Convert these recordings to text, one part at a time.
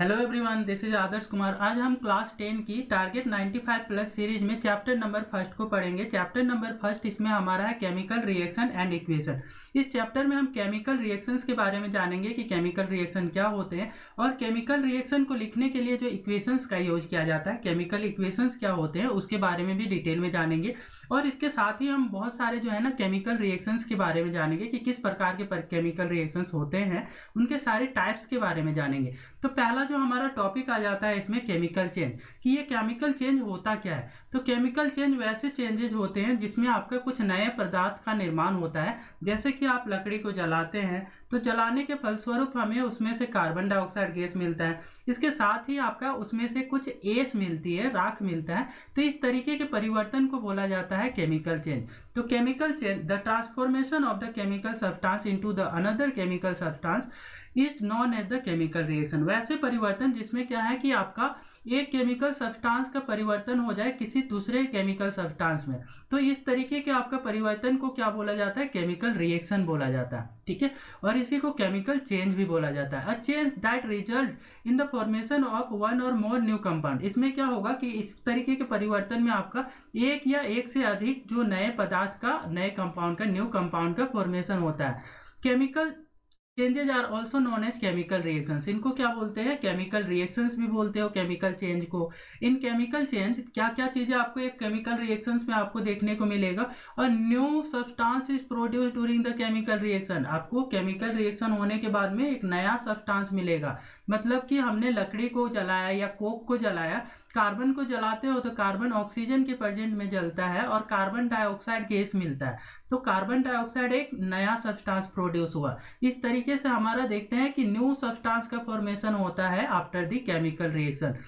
Hello everyone, this is Adarsh Kumar. आज हम class 10 की टारगेट 95 प्लस सीरीज में चैप्टर नंबर फर्स्ट को पढ़ेंगे। चैप्टर नंबर फर्स्ट इसमें हमारा है केमिकल रिएक्शन एंड इक्वेशन। इस चैप्टर में हम केमिकल रिएक्शंस के बारे में जानेंगे कि केमिकल रिएक्शन क्या होते हैं और केमिकल रिएक्शन को लिखने के लिए जो इक्वेशंस का यूज किया जाता है, केमिकल इक्वेशंस क्या होते हैं उसके बारे में भी डिटेल में जानेंगे। और इसके साथ ही हम बहुत सारे जो है ना केमिकल रिएक्शंस के बारे में जानेंगे कि किस प्रकार के केमिकल रिएक्शंस होते हैं, उनके सारे टाइप्स के बारे में जानेंगे। तो पहला जो हमारा टॉपिक आ जाता है इसमें केमिकल चेंज, कि ये केमिकल चेंज होता क्या है। तो केमिकल चेंज वैसे चेंजेज होते हैं जिसमें आपका कुछ नए पदार्थ का निर्माण होता है। जैसे कि आप लकड़ी को जलाते हैं तो जलाने के फलस्वरूप हमें उसमें से कार्बन डाइऑक्साइड गैस मिलता है, इसके साथ ही आपका उसमें से कुछ एस मिलती है, राख मिलता है। तो इस तरीके के परिवर्तन को बोला जाता है केमिकल चेंज। तो chemical change, the transformation of the chemical substance into the another chemical substance is known as the chemical reaction. वैसे परिवर्तन जिसमें क्या है कि आपका एक केमिकल सब्सटेंस का परिवर्तन हो जाए किसी दूसरे केमिकल सब्सटेंस में, तो इस तरीके के आपका परिवर्तन को क्या बोला जाता है, केमिकल रिएक्शन बोला जाता है। ठीक है, और इसी को केमिकल चेंज भी बोला जाता है। A change that result in the formation of one और मोर न्यू कंपाउंड। इसमें क्या होगा कि इस तरीके के परिवर्तन में आपका एक या एक से अधिक जो नए पदार्थ का, नए कंपाउंड का, न्यू कंपाउंड का फॉर्मेशन होता है। Chemical changes are also known as chemical reactions. इनको क्या बोलते हैं, केमिकल रिएक्शंस भी बोलते हो केमिकल चेंज को। इन केमिकल चेंज क्या क्या चीजें आपको एक केमिकल रिएक्शंस में आपको देखने को मिलेगा। और new substance is produce during the chemical reaction. आपको केमिकल रिएक्शन होने के बाद में एक नया सब्सटेंस मिलेगा। मतलब कि हमने लकड़ी को जलाया या कोक को जलाया, कार्बन को जलाते हो तो कार्बन ऑक्सीजन के प्रेजेंट में जलता है और कार्बन डाइऑक्साइड गैस मिलता है। तो कार्बन डाइऑक्साइड एक नया सब्सटेंस प्रोड्यूस हुआ। इस तरीके से हमारा देखते हैं कि न्यू सब्सटेंस का फॉर्मेशन होता है after the chemical reaction.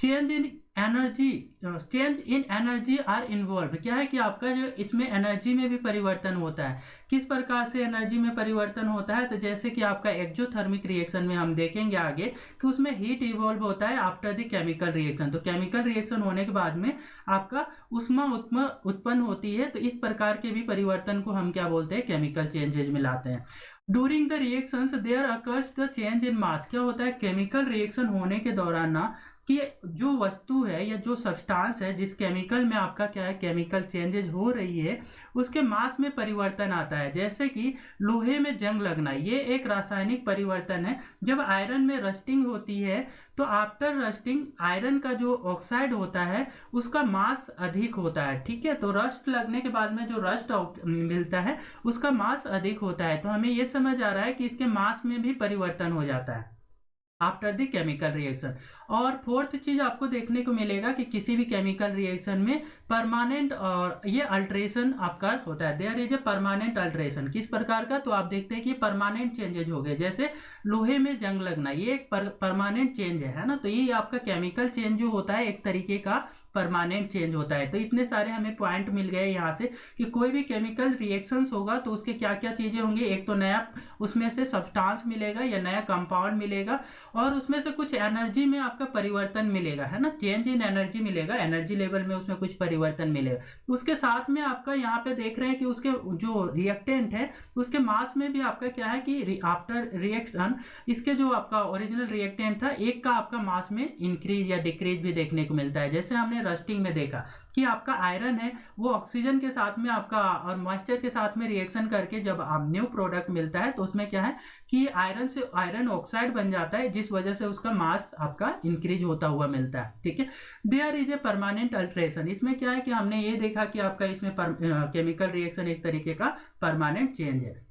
Change in energy, change in energy are involve. क्या है कि आपका जो इसमें एनर्जी में भी परिवर्तन होता है। किस प्रकार से एनर्जी में परिवर्तन होता है, तो जैसे कि आपका एक्सोथर्मिक रिएक्शन में हम देखेंगे आगे कि उसमें हीट इवॉल्व होता है आफ्टर द केमिकल रिएक्शन। तो केमिकल रिएक्शन होने के बाद में आपका उष्मा उत्पन्न होती है। तो इस प्रकार के भी परिवर्तन को हम क्या बोलते हैं, केमिकल चेंजेज में लाते हैं। During the reactions there occurs the change in mass. क्या होता है केमिकल रिएक्शन होने के दौरान ना, कि जो वस्तु है या जो सब्सटेंस है जिस केमिकल में आपका क्या है केमिकल चेंजेज हो रही है, उसके मास में परिवर्तन आता है। जैसे कि लोहे में जंग लगना, ये एक रासायनिक परिवर्तन है। जब आयरन में रस्टिंग होती है तो आफ्टर रस्टिंग आयरन का जो ऑक्साइड होता है उसका मास अधिक होता है। ठीक है, तो रस्ट लगने के बाद में जो रस्ट मिलता है उसका मास अधिक होता है। तो हमें ये समझ आ रहा है कि इसके मास में भी परिवर्तन हो जाता है आफ्टर द केमिकल रिएक्शन। और फोर्थ चीज आपको देखने को मिलेगा कि किसी भी केमिकल रिएक्शन में परमानेंट और ये अल्ट्रेशन आपका होता है। There is a permanent alteration. किस प्रकार का, तो आप देखते हैं कि परमानेंट चेंजेज हो गए। जैसे लोहे में जंग लगना, ये एक परमानेंट चेंज है ना। तो ये आपका केमिकल चेंज जो होता है एक तरीके का परमानेंट चेंज होता है। तो इतने सारे हमें पॉइंट मिल गए यहाँ से कि कोई भी केमिकल रिएक्शंस होगा तो उसके क्या क्या चीजें होंगी। एक तो नया उसमें से सब्सटेंस मिलेगा या नया कंपाउंड मिलेगा, और उसमें से कुछ एनर्जी में आपका परिवर्तन मिलेगा, है ना। चेंज इन एनर्जी मिलेगा, एनर्जी लेवल में उसमें कुछ परिवर्तन मिलेगा। उसके साथ में आपका यहाँ पे देख रहे हैं कि उसके जो रिएक्टेंट है उसके मास में भी आपका क्या है कि आफ्टर रिएक्शन इसके जो आपका ओरिजिनल रिएक्टेंट था एक का आपका मास में इंक्रीज या डिक्रीज भी देखने को मिलता है। जैसे हमने रस्टिंग में देखा कि आपका आयरन है वो ऑक्सीजन के साथ में आपका और मॉइस्चर के साथ में रिएक्शन करके जब आप न्यू प्रोडक्ट मिलता है तो उसमें क्या है कि आयरन से आयरन ऑक्साइड बन जाता है, जिस वजह से उसका मास आपका इंक्रीज होता हुआ मिलता है। ठीक है, there is a permanent alteration. इसमें क्या है कि हमने ये देखा कि आपका इसमें केमिकल रिएक्शन एक तरीके का परमानेंट चेंज है।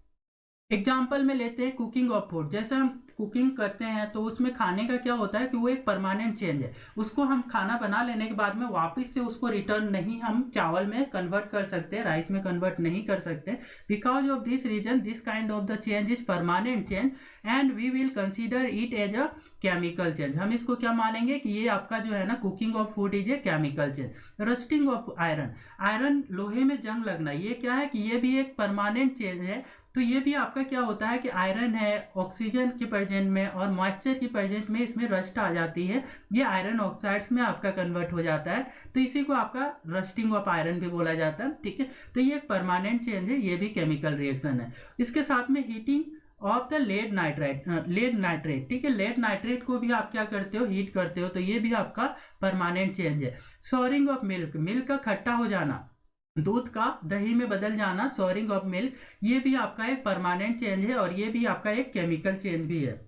एग्जाम्पल में लेते हैं कुकिंग ऑफ फूड। जैसे हम कुकिंग करते हैं तो उसमें खाने का क्या होता है कि वो एक परमानेंट चेंज है। उसको हम खाना बना लेने के बाद में वापस से उसको रिटर्न नहीं हम चावल में कन्वर्ट कर सकते, राइस में कन्वर्ट नहीं कर सकते। Because of this reason this kind of the change is permanent change and we will consider it as a chemical change. हम इसको क्या मानेंगे कि ये आपका जो है ना cooking of food is a chemical change. Rusting of iron, iron लोहे में जंग लगना, ये क्या है कि ये भी एक परमानेंट चेंज है। तो ये भी आपका क्या होता है कि आयरन है ऑक्सीजन के प्रेजेंट में और मॉइस्चर की प्रेजेंट में इसमें रस्ट आ जाती है, ये आयरन ऑक्साइड्स में आपका कन्वर्ट हो जाता है। तो इसी को आपका रस्टिंग ऑफ आयरन भी बोला जाता है। ठीक है, तो ये एक परमानेंट चेंज है, ये भी केमिकल रिएक्शन है। इसके साथ में heating of the lead nitrate, ठीक है। लेड नाइट्रेट को भी आप क्या करते हो, हीट करते हो, तो ये भी आपका परमानेंट चेंज है। सॉरिंग ऑफ मिल्क, मिल्क का खट्टा हो जाना, दूध का दही में बदल जाना, सॉरिंग ऑफ मिल्क, ये भी आपका एक परमानेंट चेंज है और ये भी आपका एक केमिकल चेंज भी है।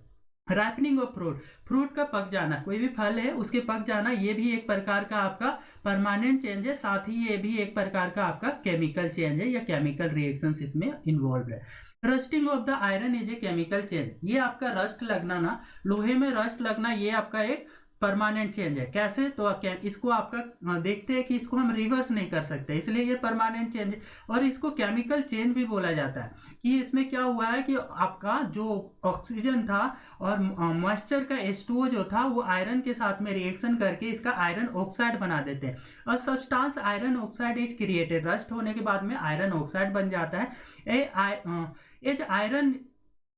रैपनिंग ऑफ फ्रूट, फ्रूट का पक जाना, कोई भी फल है उसके पक जाना, ये भी एक प्रकार का आपका परमानेंट चेंज है, साथ ही ये भी एक प्रकार का आपका केमिकल चेंज है या केमिकल रिएक्शंस इसमें इन्वॉल्व है। Rusting of the iron is a chemical change, ये आपका रस्ट लगना ना, लोहे में रस्ट लगना, ये आपका एक परमानेंट चेंज है। कैसे, तो इसको आपका देखते हैं कि इसको हम रिवर्स नहीं कर सकते, इसलिए ये परमानेंट चेंज है। और इसको केमिकल चेंज भी बोला जाता है कि इसमें क्या हुआ है कि आपका जो ऑक्सीजन था और मॉइस्चर का H2O जो था वो आयरन के साथ में रिएक्शन करके इसका आयरन ऑक्साइड बना देते हैं और substance iron oxide is created, rust होने के बाद में आयरन ऑक्साइड बन जाता है। As iron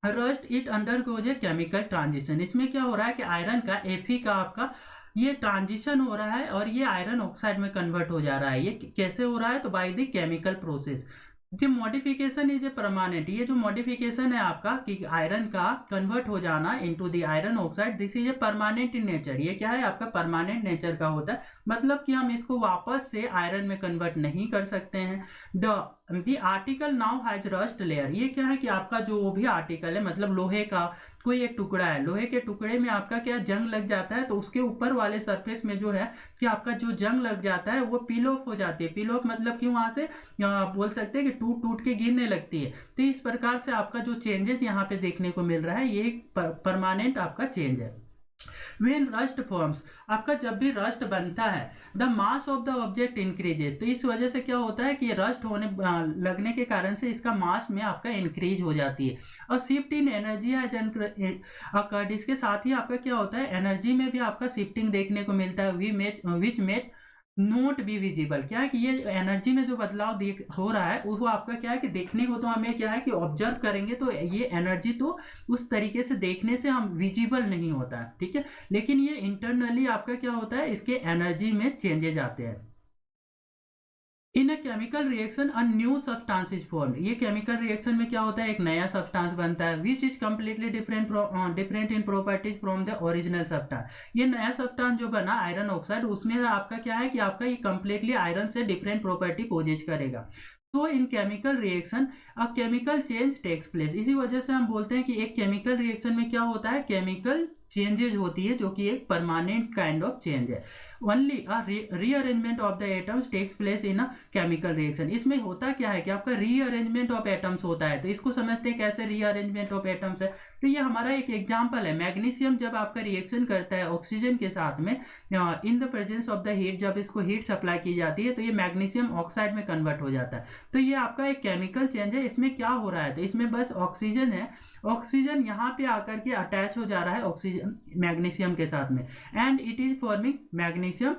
rust it undergoes a chemical transition, इसमें क्या हो रहा है कि आयरन का Fe का आपका ये ट्रांजिशन हो रहा है और ये आयरन ऑक्साइड में कन्वर्ट हो जा रहा है। ये कैसे हो रहा है, तो बाय द केमिकल प्रोसेस। जो मॉडिफिकेशन इज ए परमानेंट, ये जो मॉडिफिकेशन है आपका कि आयरन का कन्वर्ट हो जाना into the iron oxide, this is a permanent in nature, ये क्या है आपका परमानेंट नेचर का होता है, मतलब कि हम इसको वापस से आयरन में कन्वर्ट नहीं कर सकते हैं। The article now has rust layer, ये क्या है कि आपका जो भी आर्टिकल है, मतलब लोहे का कोई एक टुकड़ा है, लोहे के टुकड़े में आपका क्या जंग लग जाता है, तो उसके ऊपर वाले सरफेस में जो है कि आपका जो जंग लग जाता है वो पील ऑफ हो जाती है। पील ऑफ मतलब कि वहां से बोल सकते हैं कि टूट टूट के गिरने लगती है। तो इस प्रकार से आपका जो चेंजेस यहाँ पे देखने को मिल रहा है ये एक परमानेंट आपका चेंज है। When rust forms, आपका जब भी रस्ट बनता है, the mass of the object increases, तो इस वजह से क्या होता है कि रस्ट होने लगने के कारण से इसका मास में आपका इंक्रीज हो जाती है। और shift in energy has occurred, इसके साथ ही आपका क्या होता है एनर्जी में भी आपका शिफ्टिंग देखने को मिलता है। विच मेट नोट बी विजिबल, क्या है कि ये एनर्जी में जो बदलाव हो रहा है वो आपका क्या है कि देखने को तो हमें क्या है कि ऑब्जर्व करेंगे तो ये एनर्जी तो उस तरीके से देखने से हम विजिबल नहीं होता है, ठीक है, लेकिन ये इंटरनली आपका क्या होता है इसके एनर्जी में चेंजेज आते हैं। In a chemical reaction a new substance is formed, ये केमिकल रिएक्शन में क्या होता है एक नया सब्सटेंस बनता है, which is completely different in properties from the original substance. ये नया सब्सटेंस जो बना आयरन ऑक्साइड, उसमें आपका क्या है कि आपका ये कम्प्लीटली आयरन से डिफरेंट प्रॉपर्टी पोजेज करेगा। तो in chemical reaction a chemical change takes place, इसी वजह से हम बोलते हैं कि एक केमिकल रिएक्शन में क्या होता है केमिकल चेंजेज होती है जो कि एक परमानेंट काइंड ऑफ चेंज है। Only rearrangement of the atoms takes place in a chemical reaction, इसमें होता क्या है कि आपका रीअरेंजमेंट ऑफ एटम्स होता है। तो इसको समझते हैं कैसे रीअरेंजमेंट ऑफ एटम्स है, तो ये हमारा एक एग्जांपल है। मैग्नीशियम जब आपका रिएक्शन करता है ऑक्सीजन के साथ में in the presence of the heat, जब इसको हीट सप्लाई की जाती है तो ये मैग्नीशियम ऑक्साइड में कन्वर्ट हो जाता है। तो ये आपका एक केमिकल चेंज है। इसमें क्या हो रहा है, तो इसमें बस ऑक्सीजन है, ऑक्सीजन यहाँ पे आकर के अटैच हो जा रहा है ऑक्सीजन मैग्नीशियम के साथ में, and it is forming magnesium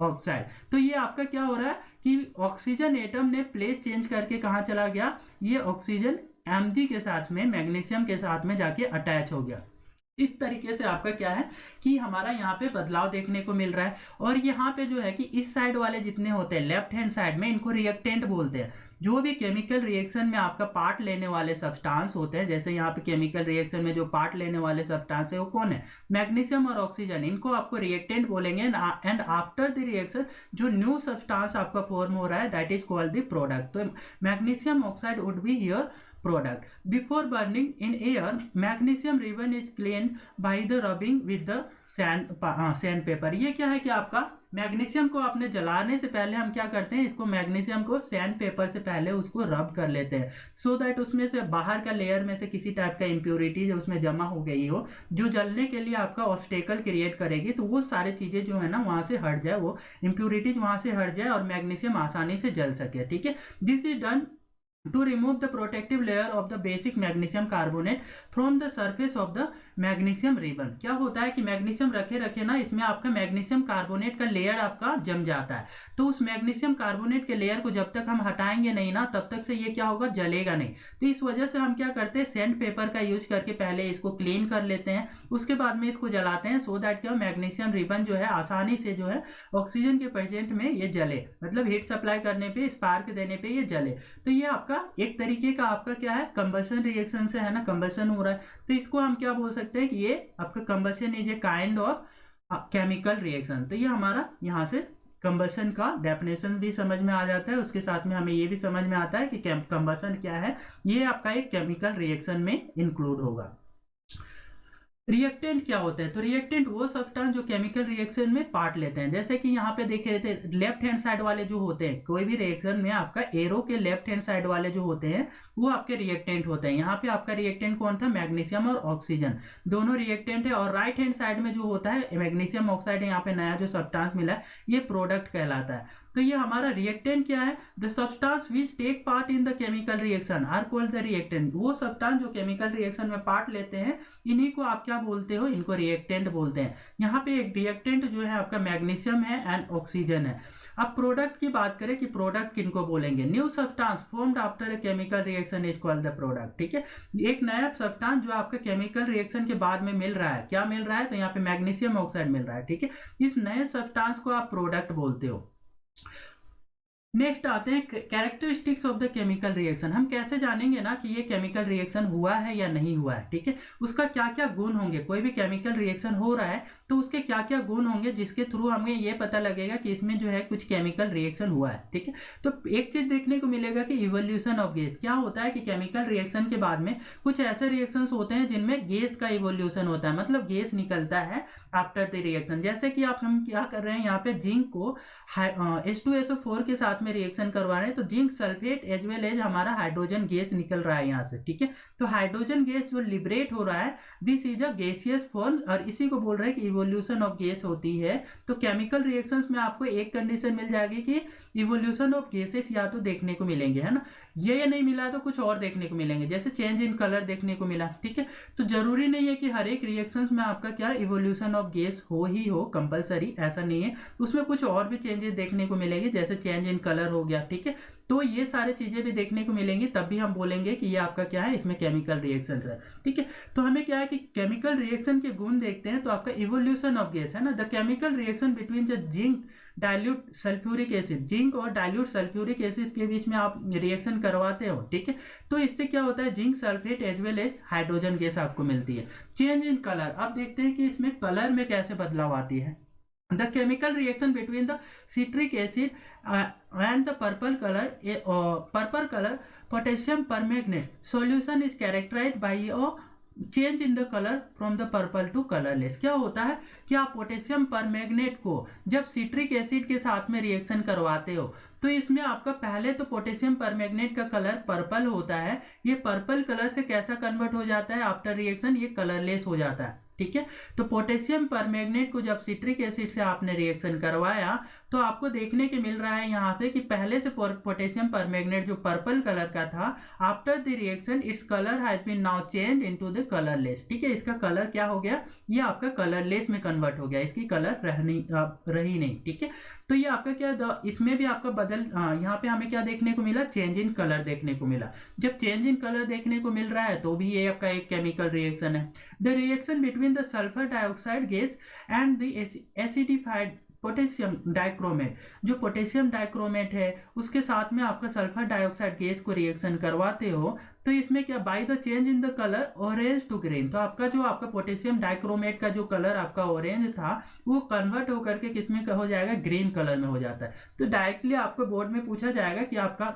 oxide. तो ये आपका क्या हो रहा है कि ऑक्सीजन एटम ने प्लेस चेंज करके कहाँ चला गया, ये ऑक्सीजन Mg के साथ में मैग्नीशियम के साथ में जाके अटैच हो गया। इस तरीके से आपका क्या है कि हमारा यहाँ पे बदलाव देखने को मिल रहा है। और यहाँ पे जो है कि इस साइड वाले जितने होते हैं लेफ्ट हैंड साइड में, इनको रिएक्टेंट बोलते हैं। जो भी केमिकल रिएक्शन में आपका पार्ट लेने वाले सब्सटेंस होते हैं, जैसे यहाँ पे केमिकल रिएक्शन में जो पार्ट लेने वाले सब्सटेंस है वो कौन है, मैग्नीशियम और ऑक्सीजन, इनको आपको रिएक्टेंट बोलेंगे। एंड आफ्टर द रिएक्शन जो न्यू सब्सटेंस आपका फॉर्म हो रहा है that is called the product. तो magnesium oxide would be here product. Before burning in air, magnesium ribbon is cleaned by the rubbing with the sandpaper. ये क्या है कि आपका मैग्नीशियम को आपने जलाने से पहले हम क्या करते हैं, इसको मैग्नीशियम को सैंड पेपर से पहले उसको रब कर लेते हैं, सो दैट उसमें से बाहर का लेयर में से किसी टाइप का इम्प्योरिटीज उसमें जमा हो गई हो जो जलने के लिए आपका ऑब्स्टेकल क्रिएट करेगी, तो वो सारी चीजें जो है ना वहां से हट जाए, वो इम्प्योरिटीज वहां से हट जाए और मैग्नीशियम आसानी से जल सके, ठीक है। This is done to remove the protective layer of the basic magnesium carbonate from the surface of the magnesium ribbon. क्या होता है कि मैग्नीशियम रखे रखे ना इसमें आपका मैग्नीशियम कार्बोनेट का लेयर आपका जम जाता है, तो उस मैग्नीशियम कार्बोनेट के लेयर को जब तक हम हटाएंगे नहीं ना तब तक से ये क्या होगा, जलेगा नहीं। तो इस वजह से हम क्या करते हैं, सैंड पेपर का यूज करके पहले इसको क्लीन कर लेते हैं, उसके बाद में इसको जलाते हैं, सो दैट क्या मैग्नीशियम रिबन जो है आसानी से जो है ऑक्सीजन के प्रेजेंट में ये जले, मतलब हीट सप्लाई करने पे, स्पार्क देने पे ये जले। तो ये आपका एक तरीके का आपका क्या है, कंबशन रिएक्शन से है ना, कंबशन हो रहा है, तो इसको हम क्या बोल सकते हैं कि ये आपका combustion is a kind of chemical reaction. तो ये हमारा यहाँ से कंबशन का डेफिनेशन भी समझ में आ जाता है, उसके साथ में हमें ये भी समझ में आता है कि कंबशन क्या है, ये आपका एक केमिकल रिएक्शन में इंक्लूड होगा। रिएक्टेंट क्या होते हैं, तो रिएक्टेंट वो सब्सटेंस जो केमिकल रिएक्शन में पार्ट लेते हैं। जैसे कि यहाँ पे देख रहे थे लेफ्ट हैंड साइड वाले जो होते हैं, कोई भी रिएक्शन में आपका एरो के लेफ्ट हैंड साइड वाले जो होते हैं वो आपके रिएक्टेंट होते हैं। यहाँ पे आपका रिएक्टेंट कौन था, मैग्नीशियम और ऑक्सीजन दोनों रिएक्टेंट है। और राइट हैंड साइड में जो होता है मैग्नीशियम ऑक्साइड, यहाँ पे नया जो सब्सटेंस मिला है ये प्रोडक्ट कहलाता है। तो ये हमारा रिएक्टेंट क्या है, the substance which take part in the chemical reaction are called the reactant. वो सब्सटेंस जो केमिकल रिएक्शन में पार्ट लेते हैं इन्हीं को आप क्या बोलते हो, इनको रिएक्टेंट बोलते हैं। यहाँ पे एक रिएक्टेंट जो है आपका मैग्नीशियम है एंड ऑक्सीजन है। अब प्रोडक्ट की बात करें कि प्रोडक्ट किनको बोलेंगे, new substance formed after a chemical reaction is called the product. ठीक है, एक नया सब्सटेंस जो आपका केमिकल रिएक्शन के बाद में मिल रहा है, क्या मिल रहा है, तो यहाँ पे मैग्नीशियम ऑक्साइड मिल रहा है। ठीक है, इस नए सब्सटेंस को आप प्रोडक्ट बोलते हो। नेक्स्ट आते हैं characteristics of the chemical reaction. हम कैसे जानेंगे ना कि ये केमिकल रिएक्शन हुआ है या नहीं हुआ है। ठीक है, उसका क्या क्या गुण होंगे, कोई भी केमिकल रिएक्शन हो रहा है तो उसके क्या क्या गुण होंगे जिसके थ्रू हमें ये पता लगेगा कि इसमें जो है कुछ केमिकल रिएक्शन हुआ है। ठीक है, तो एक चीज देखने को मिलेगा कि इवोल्यूशन ऑफ गैस। क्या होता है कि केमिकल रिएक्शन के बाद में कुछ ऐसे रिएक्शंस होते हैं जिनमें गैस का इवोल्यूशन होता है, मतलब गैस निकलता है आफ्टर द रिएक्शन। जैसे कि आप हम क्या कर रहे हैं, यहाँ पे जिंक को H2SO4 के साथ में रिएक्शन करवा रहे हैं, तो zinc sulphate as well as हमारा हाइड्रोजन गैस निकल रहा है यहाँ से। ठीक है, तो हाइड्रोजन गैस जो लिबरेट हो रहा है this is a gaseous form, और इसी को बोल रहे हैं कि इवोल्यूशन ऑफ गैस होती है। तो केमिकल रिएक्शंस में आपको एक कंडीशन मिल जाएगी कि इवोल्यूशन ऑफ गैसेस या तो देखने को मिलेंगे, है ना, ये नहीं मिला तो कुछ और देखने को मिलेंगे, जैसे चेंज इन कलर देखने को मिला। ठीक है, तो जरूरी नहीं है कि हर एक रिएक्शंस में आपका क्या इवोल्यूशन ऑफ गैस हो ही हो, कंपलसरी ऐसा नहीं है, उसमें कुछ और भी चेंजेस देखने को मिलेंगे, जैसे चेंज इन कलर हो गया। ठीक है, तो ये सारे चीजें भी देखने को मिलेंगी, तब भी हम बोलेंगे कि ये आपका क्या है, इसमें केमिकल रिएक्शन है। ठीक है, तो हमें क्या है कि केमिकल रिएक्शन के गुण देखते हैं, तो आपका इवोल्यूशन ऑफ गैस है ना, the chemical reaction between the zinc dilute sulphuric acid, zinc और डाइल्यूट सल्फ्यूरिक एसिड के बीच में आप रिएक्शन करवाते हो। ठीक है, तो इससे क्या होता है, zinc sulphate as well as hydrogen gas आपको मिलती है। चेंज इन कलर, अब देखते हैं कि इसमें कलर में कैसे बदलाव आती है। The chemical reaction between the citric acid and the purple color potassium permanganate solution is characterized by a change in the colour from the purple to colourless. क्या होता है कि आप पोटेशियम परमैंगनेट को जब सिट्रिक एसिड के साथ में रिएक्शन करवाते हो तो इसमें आपका पहले तो पोटेशियम परमैंगनेट का कलर पर्पल होता है, ये पर्पल कलर से कैसा कन्वर्ट हो जाता है आफ्टर रिएक्शन, ये कलरलेस हो जाता है। ठीक है, तो पोटेशियम परमैंगनेट को जब सिट्रिक एसिड से आपने रिएक्शन करवाया तो आपको देखने के मिल रहा है यहाँ से कि पहले से पोटेशियम परमैंगनेट जो पर्पल कलर का था, after the reaction its colour has been now change into the colourless. ठीक है, इसका कलर क्या हो गया, ये आपका कलरलेस में कन्वर्ट हो गया, इसकी कलर रही नहीं। ठीक है, तो ये आपका क्या, इसमें भी आपका यहाँ पे हमें क्या देखने को मिला, चेंज इन कलर देखने को मिला। जब चेंज इन कलर देखने को मिल रहा है तो भी ये आपका एक केमिकल रिएक्शन है। The reaction between the sulphur dioxide gas and the acidified potassium dichromate, जो पोटेशियम डाइक्रोमेट है उसके साथ में आपका सल्फर डाइऑक्साइड गैस को रिएक्शन करवाते हो तो इसमें क्या, by the change in the colour orange to green, तो आपका जो आपका पोटेशियम डाइक्रोमेट का जो कलर आपका ऑरेंज था वो कन्वर्ट होकर के किसमें हो जाएगा, ग्रीन कलर में हो जाता है। तो डायरेक्टली आपको बोर्ड में पूछा जाएगा कि आपका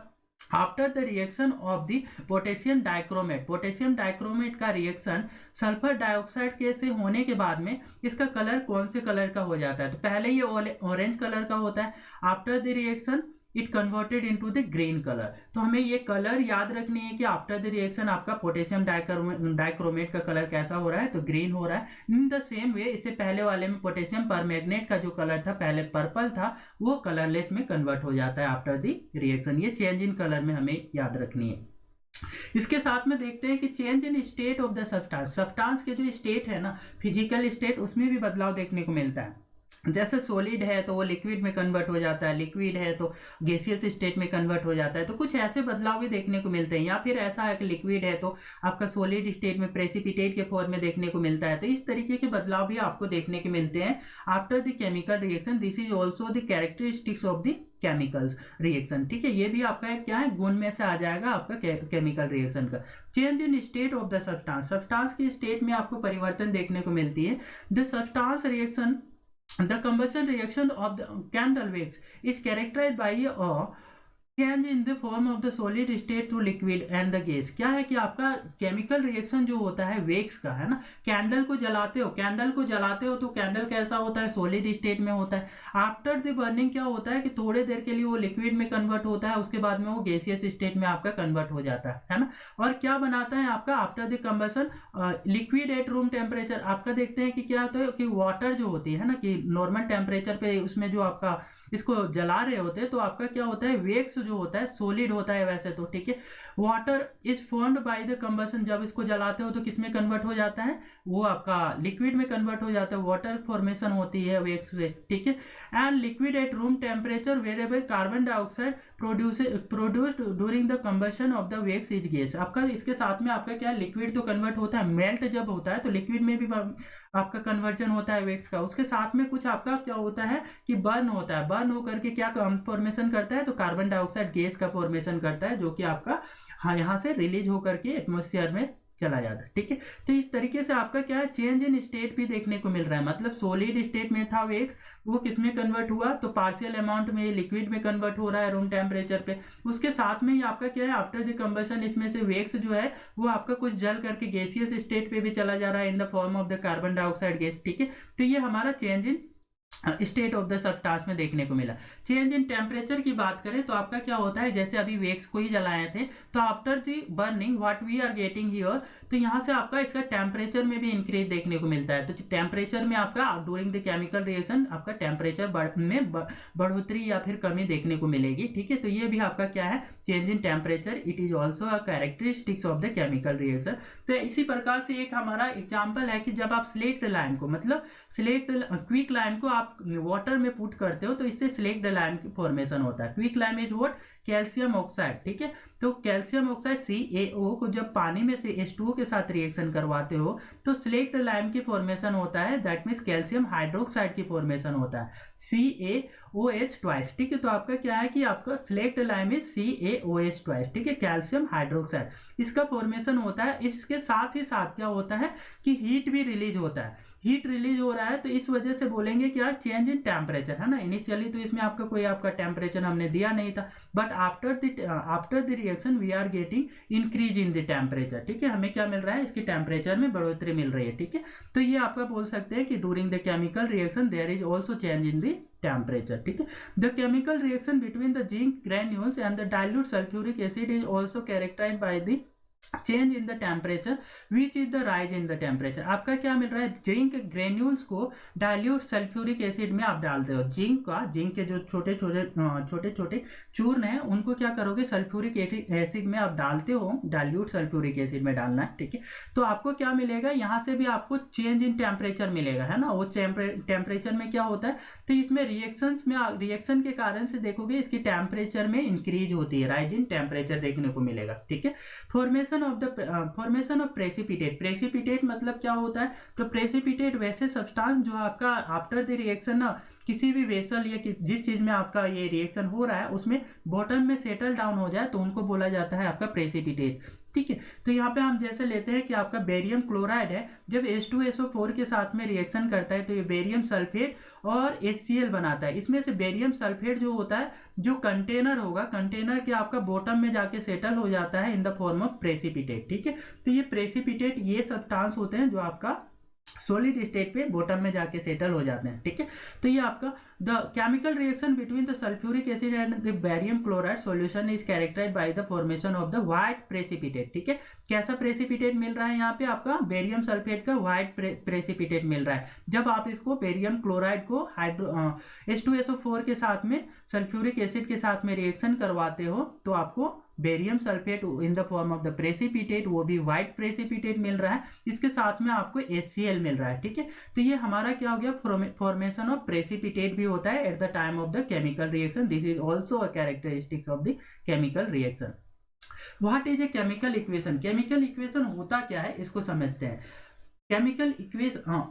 after the reaction of the potassium dichromate का रिएक्शन सल्फर डाइऑक्साइड के से होने के बाद में इसका कलर कौन से कलर का हो जाता है, तो पहले ये ऑरेंज कलर का होता है, after the reaction it converted into the green colour. तो हमें ये कलर याद रखनी है कि आफ्टर द रिएक्शन आपका पोटेशियम डाइक्रोमेट का कलर कैसा हो रहा है, तो ग्रीन हो रहा है। इन द सेम वे इससे पहले वाले में पोटेशियम परमैंगनेट का जो कलर था पहले पर्पल था वो कलरलेस में कन्वर्ट हो जाता है आफ्टर द रिएक्शन। ये चेंज इन कलर में हमें याद रखनी है। इसके साथ में देखते हैं कि change in state of the substance, substance के जो स्टेट है ना, फिजिकल स्टेट, उसमें भी बदलाव देखने को मिलता है। जैसे सॉलिड है तो वो लिक्विड में कन्वर्ट हो जाता है, लिक्विड है तो गैसियस स्टेट में कन्वर्ट हो जाता है, तो कुछ ऐसे बदलाव भी देखने को मिलते हैं। या फिर ऐसा है कि लिक्विड है तो आपका सॉलिड स्टेट में प्रेसिपिटेट के फॉर्म में देखने को मिलता है। तो इस तरीके के बदलाव भी आपको देखने को मिलते हैं after the chemical reaction. This is also the characteristics of the chemical reaction. ठीक है, ये भी आपका क्या है, गुण में से आ जाएगा आपका केमिकल रिएक्शन का। Change in state of the substance, substance की स्टेट में आपको परिवर्तन देखने को मिलती है। The substance reaction, the combustion reaction of the candle wax is characterized by a change in the form of the solid state to liquid and the gas. क्या है कि आपका केमिकल रिएक्शन जो होता है वेक्स का, है ना, कैंडल को जलाते हो, कैंडल को जलाते हो तो कैंडल कैसा होता है, सॉलिड स्टेट में होता है। आफ्टर द बर्निंग क्या होता है कि थोड़े देर के लिए वो लिक्विड में कन्वर्ट होता है, उसके बाद में वो गैसियस स्टेट में आपका कन्वर्ट हो जाता है ना। और क्या बनाता है आपका after the combustion liquid at room temperature. आपका देखते हैं कि क्या होता है कि वाटर जो होती है ना, कि नॉर्मल टेम्परेचर पे उसमें जो आपका इसको जला रहे होते हैं तो आपका क्या होता है, वेक्स जो होता है सॉलिड होता है वैसे तो, ठीक है। Water is formed by the combustion, जब इसको जलाते हो तो किसमें कन्वर्ट हो जाता है, वो आपका लिक्विड में कन्वर्ट हो जाता है, वाटर फॉर्मेशन होती है वेक्स से, ठीक है। And liquid at room temperature variable carbon dioxide produced during the combustion of the wax is gas. आपका इसके साथ में आपका क्या, लिक्विड तो कन्वर्ट होता है, मेल्ट जब होता है तो लिक्विड में भी आपका कन्वर्जन होता है वेक्स का। उसके साथ में कुछ आपका क्या होता है कि बर्न होता है, बर्न होकर के क्या फॉर्मेशन करता है, तो कार्बन डाइऑक्साइड गैस का फॉर्मेशन करता है, जो कि आपका यहाँ से रिलीज होकर के एटमॉस्फेयर में चला जाता है, ठीक है। तो इस तरीके से आपका क्या है, चेंज इन स्टेट भी देखने को मिल रहा है। मतलब सॉलिड स्टेट में था वेक्स, वो किस में कन्वर्ट हुआ, तो पार्शियल अमाउंट में लिक्विड में कन्वर्ट हो रहा है रूम टेम्परेचर पे। उसके साथ में ही आपका क्या है, आफ्टर द कंबशन इसमें से वेक्स जो है वो आपका कुछ जल करके गैसियस स्टेट पे भी चला जा रहा है in the form of the carbon dioxide gas, ठीक है। तो ये हमारा change in state of the substance में देखने को मिला। चेंज इन टेम्परेचर की बात करें तो आपका क्या होता है, जैसे अभी वेक्स को ही जलाए थे तो after the burning what we are getting here, तो यहाँ से आपका इसका टेम्परेचर में भी इंक्रीज देखने को मिलता है। तो टेम्परेचर में आपका ड्यूरिंग द केमिकल रिएक्शन आपका टेम्परेचर में बढ़ोतरी या फिर कमी देखने को मिलेगी, ठीक है। तो ये भी आपका क्या है, change in temperature, it is also a characteristics of the chemical reaction. तो इसी प्रकार से एक हमारा एग्जाम्पल है कि जब आप स्लेक्ट लाइन को, मतलब स्लेक्ट क्विक लाइन को आप वाटर में पुट करते हो तो इससे स्लेक्ट लाइन की फॉर्मेशन होता है। Quick lime is what, calcium oxide, ठीक है। तो कैल्शियम ऑक्साइड CaO को जब पानी में से H2O के साथ रिएक्शन करवाते हो तो स्लेक्ट लाइम की फॉर्मेशन होता है, दैट मीन्स कैल्शियम हाइड्रोक्साइड की फॉर्मेशन होता है, CaOH ट्वाइस, ठीक है। तो आपका क्या है कि आपका slaked lime is CaOH twice, ठीक है, कैल्शियम हाइड्रोक्साइड, इसका फॉर्मेशन होता है। इसके साथ ही साथ क्या होता है कि हीट भी रिलीज होता है, हीट रिलीज हो रहा है, तो इस वजह से बोलेंगे क्या, चेंज इन टेम्परेचर, है ना। इनिशियली तो इसमें आपका कोई आपका टेम्परेचर हमने दिया नहीं था, but after the reaction we are getting increase in the temperature, ठीक है। हमें क्या मिल रहा है, इसकी टेम्परेचर में बढ़ोतरी मिल रही है, ठीक है। तो ये आपका बोल सकते हैं कि during the chemical reaction there is also change in the temperature, ठीक है। The chemical reaction between the zinc granules and the dilute sulphuric acid is also characterized by the change in the temperature which is the rise in the temperature. आपका क्या मिल रहा है, zinc granules को dilute sulphuric acid में आप डालते हो, जिंक के जो छोटे छोटे चूर्ण है उनको क्या करोगे, सल्फ्यूरिक एसिड में आप डालते हो, डाइल्यूट सल्फ्यूरिक एसिड में डालना है, ठीक है। तो आपको क्या मिलेगा, यहाँ से भी आपको चेंज इन टेम्परेचर मिलेगा, है ना। वो टेम्परेचर में क्या होता है, तो इसमें रिएक्शन के कारण से देखोगे इसकी टेम्परेचर में इंक्रीज होती है, राइज इन टेम्परेचर देखने को मिलेगा, ठीक है। फॉर्मेशन ऑफ प्रेसिपिटेट मतलब क्या होता है, तो प्रेसिपिटेट वैसे सब्सटेंस जो आपका आफ्टर द रिएक्शन ना किसी भी वेसल या जिस चीज में आपका ये रिएक्शन हो रहा है उसमें बॉटम में सेटल डाउन हो जाए तो उनको बोला जाता है आपका प्रेसिपिटेट, ठीक है। तो यहाँ पे हम जैसे लेते हैं कि आपका बेरियम क्लोराइड है, जब H2SO4 के साथ में रिएक्शन करता है तो ये बेरियम सल्फेट और HCl बनाता है। इसमें से बेरियम सल्फेट जो होता है, जो कंटेनर होगा, कंटेनर के आपका बॉटम में जाके सेटल हो जाता है in the form of precipitate, ठीक है। तो ये प्रेसिपिटेट ये सब्सटेंस होते हैं जो आपका सॉलिड स्टेट पे बॉटम में जाके सेटल हो जाते हैं, ठीक है। तो ये आपका the chemical reaction between the sulphuric acid and the barium chloride solution is characterized by the formation of the white precipitate, ठीक है। कैसा प्रेसिपिटेट मिल रहा है यहाँ पे, आपका बेरियम सल्फेट का व्हाइट प्रेसिपिटेट मिल रहा है। जब आप इसको बेरियम क्लोराइड को H2SO4 के साथ में सल्फ्यूरिक एसिड के साथ में रिएक्शन करवाते हो तो आपको barium sulphate in the form of the precipitate, वो भी व्हाइट प्रेसिपिटेट मिल रहा है, इसके साथ में आपको HCl मिल रहा है, ठीक है। तो ये हमारा क्या हो गया, फॉर्मेशन ऑफ प्रेसिपिटेट भी होता है eight the time of the chemical reaction. This is also a characteristics of the chemical reaction. What is a chemical equation? Chemical equation होता क्या है इसको समझते हैं। Chemical equation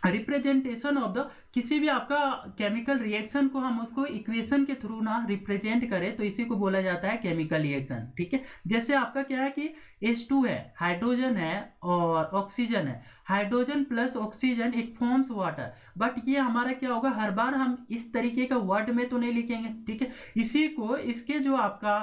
representation of the, किसी भी आपका केमिकल रिएक्शन को हम उसको इक्वेशन के थ्रू ना रिप्रेजेंट करें तो इसी को बोला जाता है केमिकल रिएक्शन, ठीक है। जैसे आपका क्या है कि H2 है, हाइड्रोजन है और ऑक्सीजन है, hydrogen plus oxygen it forms water, but ये हमारा क्या होगा, हर बार हम इस तरीके का वर्ड में तो नहीं लिखेंगे, ठीक है। इसी को इसके जो आपका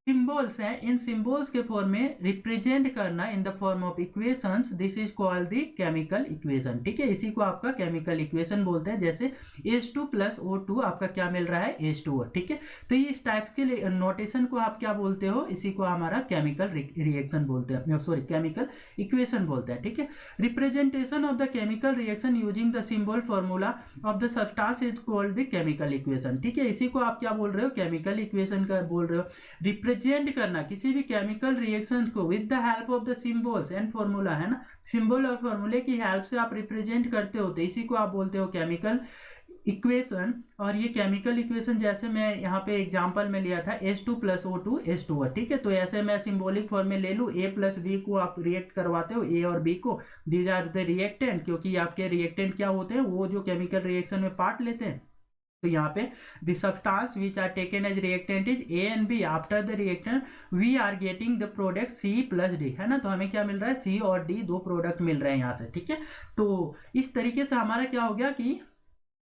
सिंबल्स हैं, इन सिंबल्स के फॉर्म में रिप्रेजेंट करना इन the form of equations, this is called the chemical equation, ठीक है। इसी को आपका केमिकल इक्वेशन बोलते हैं। जैसे H2 प्लस O2 आपका क्या मिल रहा है, H2O, ठीक है। तो ये इस टाइप के नोटेशन को आप क्या बोलते हो, इसी को हमारा केमिकल रिएक्शन बोलते हैं, सॉरी केमिकल इक्वेशन बोलते हैं, ठीक है। Representation of the chemical reaction using the symbol formula of the substance is called the chemical equation, ठीक है। इसी को आप क्या बोल रहे हो, केमिकल इक्वेशन का बोल रहे हो। रिप्रेजेंट करना किसी भी केमिकल रिएक्शंस को with the help of the symbols and formula, है ना, सिंबल और फॉर्मूले की हेल्प से आप रिप्रेजेंट करते हो, तो इसी को आप बोलते हो केमिकल इक्वेशन। और ये केमिकल इक्वेशन जैसे मैं यहाँ पे एग्जांपल में लिया था H2 प्लस O2 H2O, ठीक है। तो ऐसे मैं सिंबॉलिक फॉर्म में ले लूँ, A प्लस B को आप रिएक्ट करवाते हो, A और B को, दीज आर द रिएक्टेंट, क्योंकि आपके रिएक्टेंट क्या होते हैं, वो जो केमिकल रिएक्शन में पार्ट लेते हैं। तो यहाँ पे the substance which are taken as reactant is A and B, after the reaction we are getting the product C plus D, है ना। तो हमें क्या मिल रहा है, C और D दो प्रोडक्ट मिल रहे हैं यहाँ से, ठीक है। तो इस तरीके से हमारा क्या हो गया कि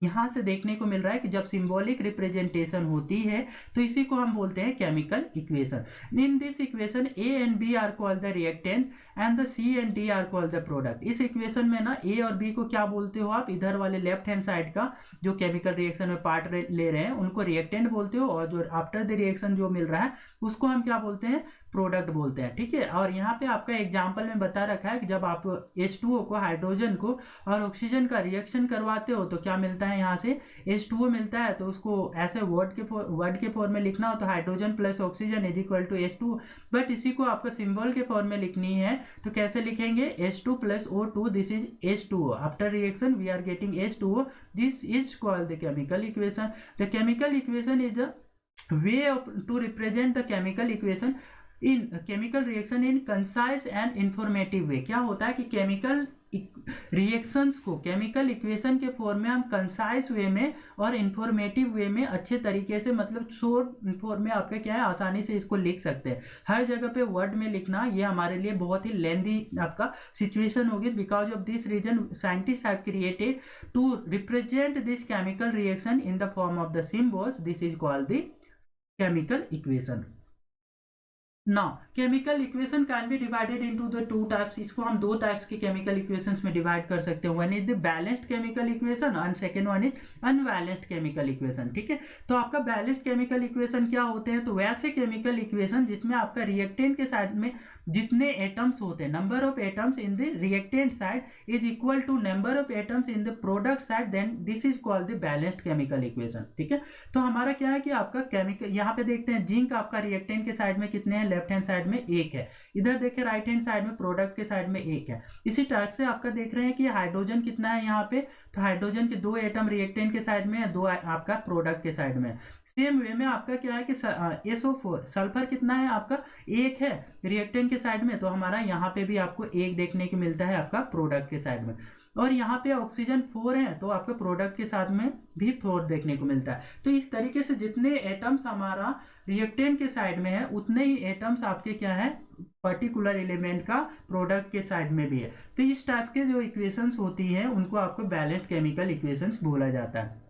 यहाँ से देखने को मिल रहा है कि जब सिंबॉलिक रिप्रेजेंटेशन होती है तो इसी को हम बोलते हैं chemical equation. In this equation A and B are called the reactant and the C and D are called the product. इस इक्वेशन में ना A और B को क्या बोलते हो आप, इधर वाले लेफ्ट हैंड साइड का जो केमिकल रिएक्शन में पार्ट ले रहे हैं उनको रिएक्टेंट बोलते हो, और जो आफ्टर द रिएक्शन जो मिल रहा है उसको हम क्या बोलते हैं, प्रोडक्ट बोलते हैं, ठीक है। और यहाँ पे आपका एग्जाम्पल में बता रखा है कि जब आप H2O को, हाइड्रोजन को और ऑक्सीजन का रिएक्शन करवाते हो तो क्या मिलता है, यहाँ से H2O मिलता है। तो उसको ऐसे वर्ड के फॉर्म में लिखना हो तो hydrogen plus oxygen is equal to H2O, but इसी को आपका सिंबल के फॉर्म में लिखनी है तो कैसे लिखेंगे, H2 plus O2 this is H2O, after reaction we are getting H2O, this is called the chemical equation. The chemical equation is the way of to represent the chemical equation in chemical reaction in concise and informative way। क्या होता है कि chemical reactions को chemical equation के form में हम concise वे में और इंफॉर्मेटिव वे में अच्छे तरीके से, मतलब शॉर्ट फॉर्म में आपके क्या है, आसानी से इसको लिख सकते हैं। हर जगह पे वर्ड में लिखना ये हमारे लिए बहुत ही लेंदी आपका सिचुएशन होगी। Because of this reason scientist have created to represent this chemical reaction in the form of the symbols, this is called the chemical equation। Now chemical equation can be divided into the two types। इसको हम दो types के chemical equations में divide कर सकते हैं। One is the balanced chemical equation and second one is unbalanced chemical equation, ठीक है। तो आपका बैलेंस्ड केमिकल इक्वेशन क्या होते हैं, तो वैसे केमिकल इक्वेशन जिसमें आपका रिएक्टेंट के साइड में जितने एटम्स होते हैं, number of atoms in the reactant side is equal to number of atoms in the product side, then this is called the balanced chemical equation, ठीक है। तो हमारा क्या है कि आपका केमिकल, यहाँ पे देखते हैं जिंक आपका रिएक्टेंट के साइड में कितने हैं, लेफ्ट हैंड साइड में एक है, इधर देखिए राइट हैंड साइड में प्रोडक्ट के साइड में एक है। इसी टाइप से आपका देख रहे हैं कि हाइड्रोजन कितना है यहाँ पे, तो हाइड्रोजन के दो एटम रिएक्टेंट के साइड में है, दो आपका प्रोडक्ट के साइड में। सेम वे में आपका क्या है कि SO4 सल्फर कितना है आपका, एक है रिएक्टेंट के साइड में, तो हमारा यहाँ पे भी आपको एक देखने को मिलता है आपका प्रोडक्ट के साइड में। और यहाँ पे ऑक्सीजन 4 है तो आपका प्रोडक्ट के साथ में भी 4 देखने को मिलता है। तो इस तरीके से जितने एटम्स हमारा रिएक्टेंट के साइड में है उतने ही एटम्स आपके क्या है, पर्टिकुलर एलिमेंट का प्रोडक्ट के साइड में भी है। तो इस टाइप के जो इक्वेशंस होती हैं उनको आपको बैलेंस्ड केमिकल इक्वेशंस बोला जाता है।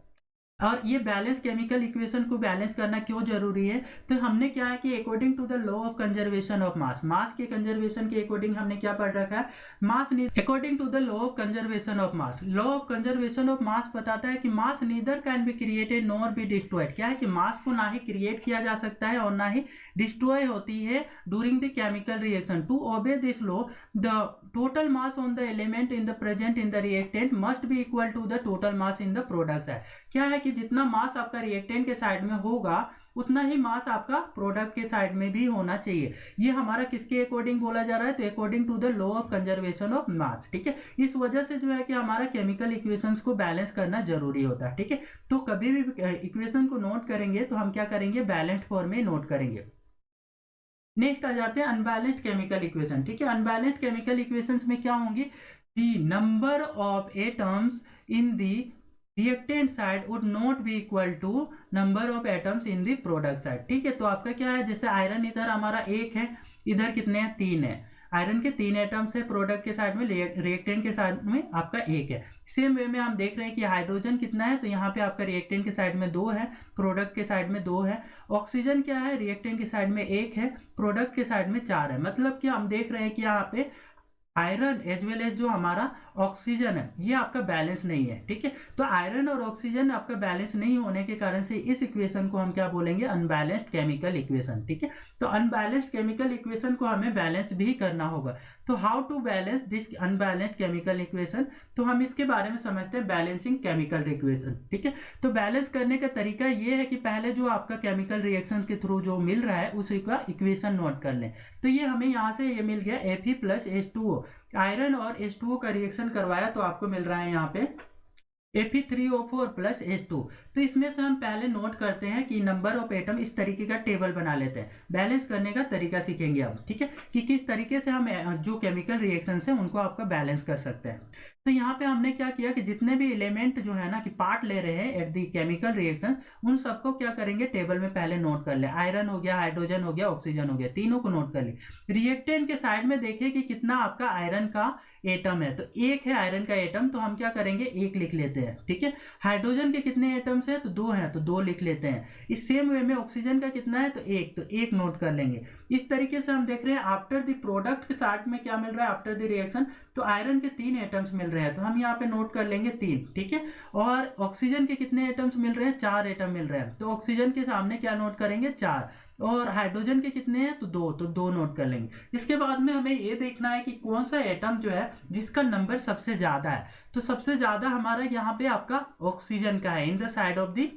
और ये बैलेंस केमिकल इक्वेशन को बैलेंस करना क्यों जरूरी है, तो हमने क्या है कि according to the law of conservation of mass, mass के कंजर्वेशन के अकॉर्डिंग हमने क्या पढ़ रखा है, mass according to the law of conservation of mass, law of conservation of mass बताता है कि mass neither can be created nor be destroyed. क्या है कि मास को ना ही क्रिएट किया जा सकता है और ना ही डिस्ट्रॉय होती है during the chemical reaction. To obey this law the total mass on the element in the present in the reactant must be equal to the total mass in the product side. क्या है कि जितना मास आपका reactant के side में होगा उतना ही मास आपका प्रोडक्ट के साइड में भी होना चाहिए। ये हमारा किसके अकॉर्डिंग बोला जा रहा है, तो according to the law of conservation of mass, ठीक है। इस वजह से जो है कि हमारा केमिकल इक्वेशंस को बैलेंस करना जरूरी होता है, ठीक है। तो कभी भी इक्वेशन को नोट करेंगे तो हम क्या करेंगे, बैलेंस्ड फॉर्म में नोट करेंगे। नेक्स्ट आ जाते हैं अनबैलेंस्ड केमिकल इक्वेशन, ठीक है। अनबैलेंस्ड केमिकल इक्वेशंस में क्या होंगी, the number of atoms in the reactant side would not be equal to number of atoms in the product side, ठीक है। तो आपका क्या है, जैसे आयरन इधर हमारा 1 है, इधर कितने हैं, 3 है। आयरन के 3 एटम्स है प्रोडक्ट के साइड में, रिएक्टेंट के साइड में आपका 1 है। सेम वे में हम देख रहे हैं कि हाइड्रोजन कितना है, तो यहाँ पे आपका रिएक्टेंट के साइड में 2 है, प्रोडक्ट के साइड में 2 है। ऑक्सीजन क्या है, रिएक्टेंट के साइड में 1 है, प्रोडक्ट के साइड में 4 है। मतलब कि हम देख रहे हैं कि यहाँ पे आयरन एज वेल एज जो हमारा ऑक्सीजन है ये आपका बैलेंस नहीं है, ठीक है। तो आयरन और ऑक्सीजन आपका बैलेंस नहीं होने के कारण से इस इक्वेशन को हम क्या बोलेंगे, अनबैलेंस्ड केमिकल इक्वेशन, ठीक है। तो अनबैलेंस्ड केमिकल इक्वेशन को हमें बैलेंस भी करना होगा। तो how to balance this unbalanced chemical equation, तो हम इसके बारे में समझते हैं, बैलेंसिंग केमिकल इक्वेशन, ठीक है। तो बैलेंस करने का तरीका ये है कि पहले जो आपका केमिकल रिएक्शन के थ्रू जो मिल रहा है उसी का इक्वेशन नोट कर लें। तो ये हमें यहाँ से ये मिल गया Fe प्लस H2O, आयरन और H2O का रिएक्शन करवाया तो आपको मिल रहा है यहाँ पे Fe3O4 प्लस H2। तो इसमें से हम पहले नोट करते हैं कि नंबर ऑफ एटम, इस तरीके का टेबल बना लेते हैं। बैलेंस करने का तरीका सीखेंगे अब, ठीक है, कि किस तरीके से हम जो केमिकल रिएक्शंस हैं उनको आपका बैलेंस कर सकते हैं। तो यहाँ पे हमने क्या किया कि जितने भी एलिमेंट जो है ना कि पार्ट ले रहे हैं एट दी केमिकल रिएक्शन, उन सबको क्या करेंगे, टेबल में पहले नोट कर ले। आयरन हो गया, हाइड्रोजन हो गया, ऑक्सीजन हो गया, तीनों को नोट कर ले। रिएक्टेंट के साइड में देखिए कि कितना आपका आयरन का एटम है, तो 1 है आयरन का एटम, तो हम क्या करेंगे, 1 लिख लेते हैं, ठीक है। हाइड्रोजन के कितने एटम्स हैं, तो 2 हैं, तो 2 लिख लेते हैं। इस सेम वे में ऑक्सीजन का कितना है, तो 1, तो 1 नोट कर लेंगे। इस तरीके से हम देख रहे हैं आफ्टर द प्रोडक्ट के साथ में क्या मिल रहा है, आफ्टर द रिएक्शन, तो आयरन के 3 एटम्स मिल रहे हैं, तो हम यहाँ पे नोट कर लेंगे 3, ठीक है। और ऑक्सीजन के कितने एटम्स मिल रहे हैं, 4 एटम मिल रहे हैं, तो ऑक्सीजन के सामने क्या नोट करेंगे, 4। और हाइड्रोजन के कितने हैं, तो 2, तो 2 नोट कर लेंगे। इसके बाद में हमें ये देखना है कि कौन सा एटम जो है जिसका नंबर सबसे ज्यादा है। तो सबसे ज्यादा हमारा यहाँ पे आपका ऑक्सीजन का है, in the side of the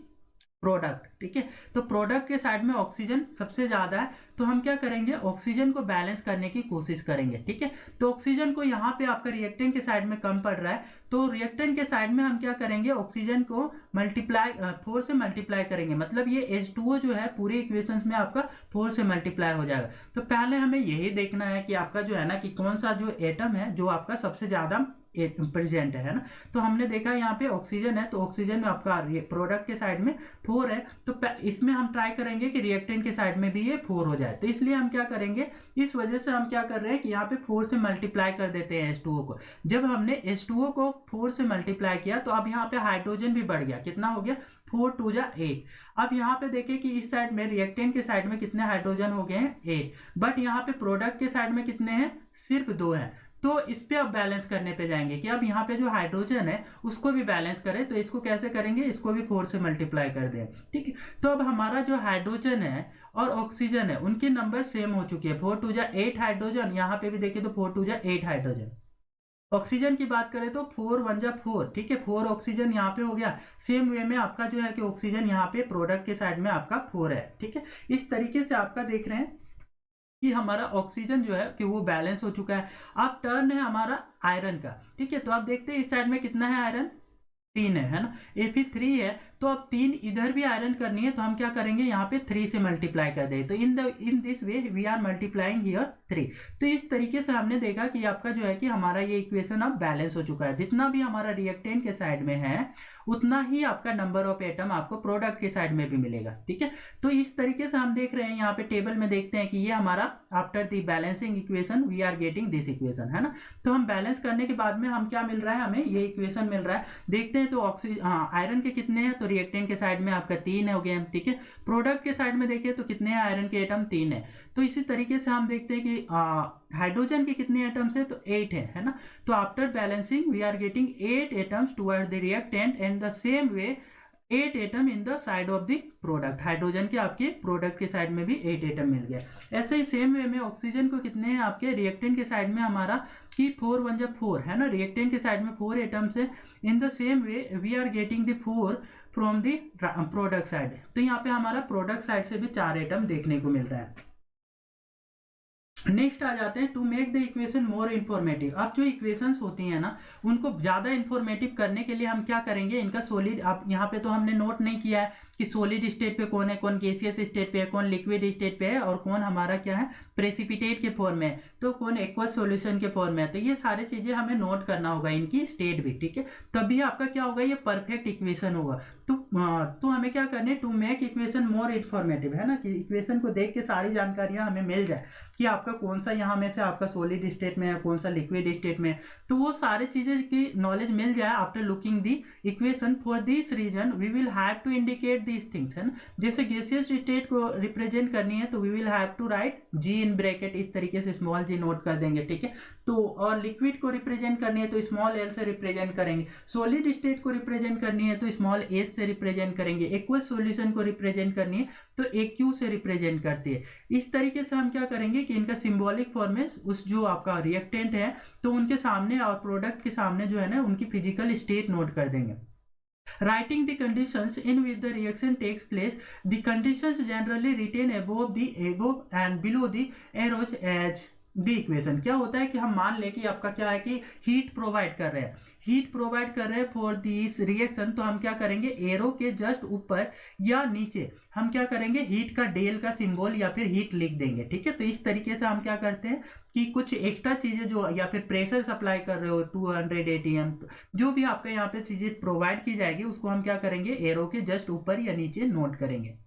product, ठीक है। तो प्रोडक्ट के साइड में ऑक्सीजन सबसे ज्यादा है, तो हम क्या करेंगे, ऑक्सीजन को बैलेंस करने की कोशिश करेंगे, ठीक है। तो ऑक्सीजन को यहाँ पे आपका रिएक्टेंट के साइड में कम पड़ रहा है, तो रिएक्टेंट के साइड में हम क्या करेंगे, ऑक्सीजन को मल्टीप्लाई 4 से मल्टीप्लाई करेंगे। मतलब ये H2O जो है पूरे इक्वेशंस में आपका 4 से मल्टीप्लाई हो जाएगा। तो पहले हमें यही देखना है कि आपका जो है ना कि कौन सा जो एटम है जो आपका सबसे ज्यादा प्रेजेंट है ना। तो हमने देखा यहाँ पे ऑक्सीजन है, तो ऑक्सीजन में आपका प्रोडक्ट के साइड में 4 है, तो इसमें हम ट्राई करेंगे कि रिएक्टेंट के साइड में भी ये 4 हो जाए। तो इसलिए हम क्या करेंगे, इस वजह से हम क्या कर रहे हैं कि यहाँ पे 4 से मल्टीप्लाई कर देते हैं H2O को। जब हमने H2O को 4 से मल्टीप्लाई किया तो अब यहाँ पे हाइड्रोजन भी बढ़ गया, कितना हो गया, 4 2 जा 8। अब यहाँ पे देखिए कि इस साइड में रिएक्टेंट के साइड में कितने हाइड्रोजन हो गए हैं, 8। बट यहाँ पे प्रोडक्ट के साइड में कितने हैं, सिर्फ 2 हैं। तो इस पे अब बैलेंस करने पे जाएंगे कि अब यहाँ पे जो हाइड्रोजन है उसको भी बैलेंस करें। तो इसको कैसे करेंगे, इसको भी 4 से मल्टीप्लाई कर दें, ठीक है। तो अब हमारा जो हाइड्रोजन है और ऑक्सीजन है उनके नंबर सेम हो चुके हैं, 4 2 जा 8 हाइड्रोजन, यहाँ पे भी देखिए तो 4 2 जा 8 हाइड्रोजन। ऑक्सीजन की बात करें तो 4 1 जा 4, ठीक है, 4 ऑक्सीजन यहाँ पे हो गया। सेम वे में आपका जो है कि ऑक्सीजन यहाँ पे प्रोडक्ट के साइड में आपका 4 है, ठीक है। इस तरीके से आपका देख रहे हैं कि हमारा ऑक्सीजन जो है कि वो बैलेंस हो चुका है। अब टर्न है हमारा आयरन का, ठीक है। तो आप देखते हैं इस साइड में कितना है आयरन, 3 है ना, Fe3 है। तो अब 3 इधर भी आयरन करनी है, तो हम क्या करेंगे, यहाँ पे 3 से मल्टीप्लाई कर दें। तो in this way we are multiplying here 3। तो इस तरीके से हमने देखा कि आपका जो है कि हमारा ये इक्वेशन अब बैलेंस हो चुका है। जितना भी हमारा रिएक्टेंट के साइड में है उतना ही आपका नंबर ऑफ एटम आपको प्रोडक्ट के साइड में भी मिलेगा, ठीक है। तो इस तरीके से हम देख रहे हैं यहाँ पे टेबल में देखते हैं कि ये हमारा after the balancing equation we are getting this equation, है ना। तो हम बैलेंस करने के बाद में हम क्या मिल रहा है, हमें ये इक्वेशन मिल रहा है। देखते हैं तो आयरन के कितने हैं, तो रिएक्टेंट के साइड में आपका 3 हो गए, ठीक है। प्रोडक्ट के साइड में देखिए तो कितने हैं आयरन के एटम, 3 है। तो इसी तरीके से हम देखते हैं कि हाइड्रोजन के कितने एटम्स है, तो 8 है ना। तो after balancing we are getting 8 atoms toward the reactant and the same way 8 atom in the side of the product, hydrogen के आपके प्रोडक्ट के साइड में भी 8 एटम मिल गया। ऐसे ही सेम वे में ऑक्सीजन को कितने हैं आपके रिएक्टेंट के साइड में हमारा कि 4 1 जब 4 है ना, रिएक्टेंट के साइड में 4 एटम्स है। In the same way we are getting the 4 from the product side, तो यहाँ पे हमारा प्रोडक्ट साइड से भी 4 एटम देखने को मिल रहा है। नेक्स्ट आ जाते हैं to make the equation more informative. अब जो इक्वेशंस होती हैं ना, उनको ज़्यादा इन्फॉर्मेटिव करने के लिए हम क्या करेंगे, इनका सॉलिड, आप यहाँ पे तो हमने नोट नहीं किया है कि सॉलिड स्टेट पे कौन है, कौन गैसियस स्टेट पे है, कौन लिक्विड स्टेट पे है, और कौन हमारा क्या है प्रेसिपिटेट के फॉर्म में है, तो कौन एक्वस सॉल्यूशन के फॉर्म में है। तो ये सारी चीजें हमें नोट करना होगा, इनकी स्टेट भी, ठीक है, तभी आपका क्या होगा, ये परफेक्ट इक्वेशन होगा। तो हमें क्या करने, to make equation more informative, है ना, कि इक्वेशन को देख के सारी जानकारियां हमें मिल जाए कि आपका कौन सा यहाँ में से आपका सॉलिड स्टेट में है, कौन सा लिक्विड स्टेट में है, तो वो सारी चीजें की नॉलेज मिल जाए after looking the equation. For this reason we will have to indicate these things, है ना, जैसे गैसियस स्टेट को रिप्रेजेंट करनी है तो we will have to write G in bracket, इस तरीके से स्मॉल जी नोट कर देंगे, ठीक है। तो और लिक्विड को रिप्रेजेंट करनी है तो स्मॉल एल से रिप्रेजेंट करेंगे, सॉलिड स्टेट को रिप्रेजेंट करनी है तो स्मॉल एच से रिप्रेजेंट करेंगे, एक्वस सॉल्यूशन को रिप्रेजेंट करनी है तो एक क्यू से रिप्रेजेंट करती है। इस तरीके से हम क्या करेंगे कि इनका सिंबॉलिक फॉर्म में उस जो आपका रिएक्टेंट है तो उनके सामने और प्रोडक्ट के सामने जो है ना उनकी फिजिकल स्टेट नोट कर देंगे। Writing the conditions in which the reaction takes place, the conditions generally written above and below the arrows as the equation। क्या होता है कि हम मान लें कि आपका क्या है कि हीट प्रोवाइड कर रहे हैं, हीट प्रोवाइड कर रहे हैं फॉर दिस रिएक्शन, तो हम क्या करेंगे एरो के जस्ट ऊपर या नीचे हम क्या करेंगे हीट का डेल का सिंबल या फिर हीट लिख देंगे, ठीक है। तो इस तरीके से हम क्या करते हैं कि कुछ एक्स्ट्रा चीजें जो या फिर प्रेशर सप्लाई कर रहे हो 200 ATM, जो भी आपका यहाँ पे चीजें प्रोवाइड की जाएगी उसको हम क्या करेंगे एरो के जस्ट ऊपर या नीचे नोट करेंगे।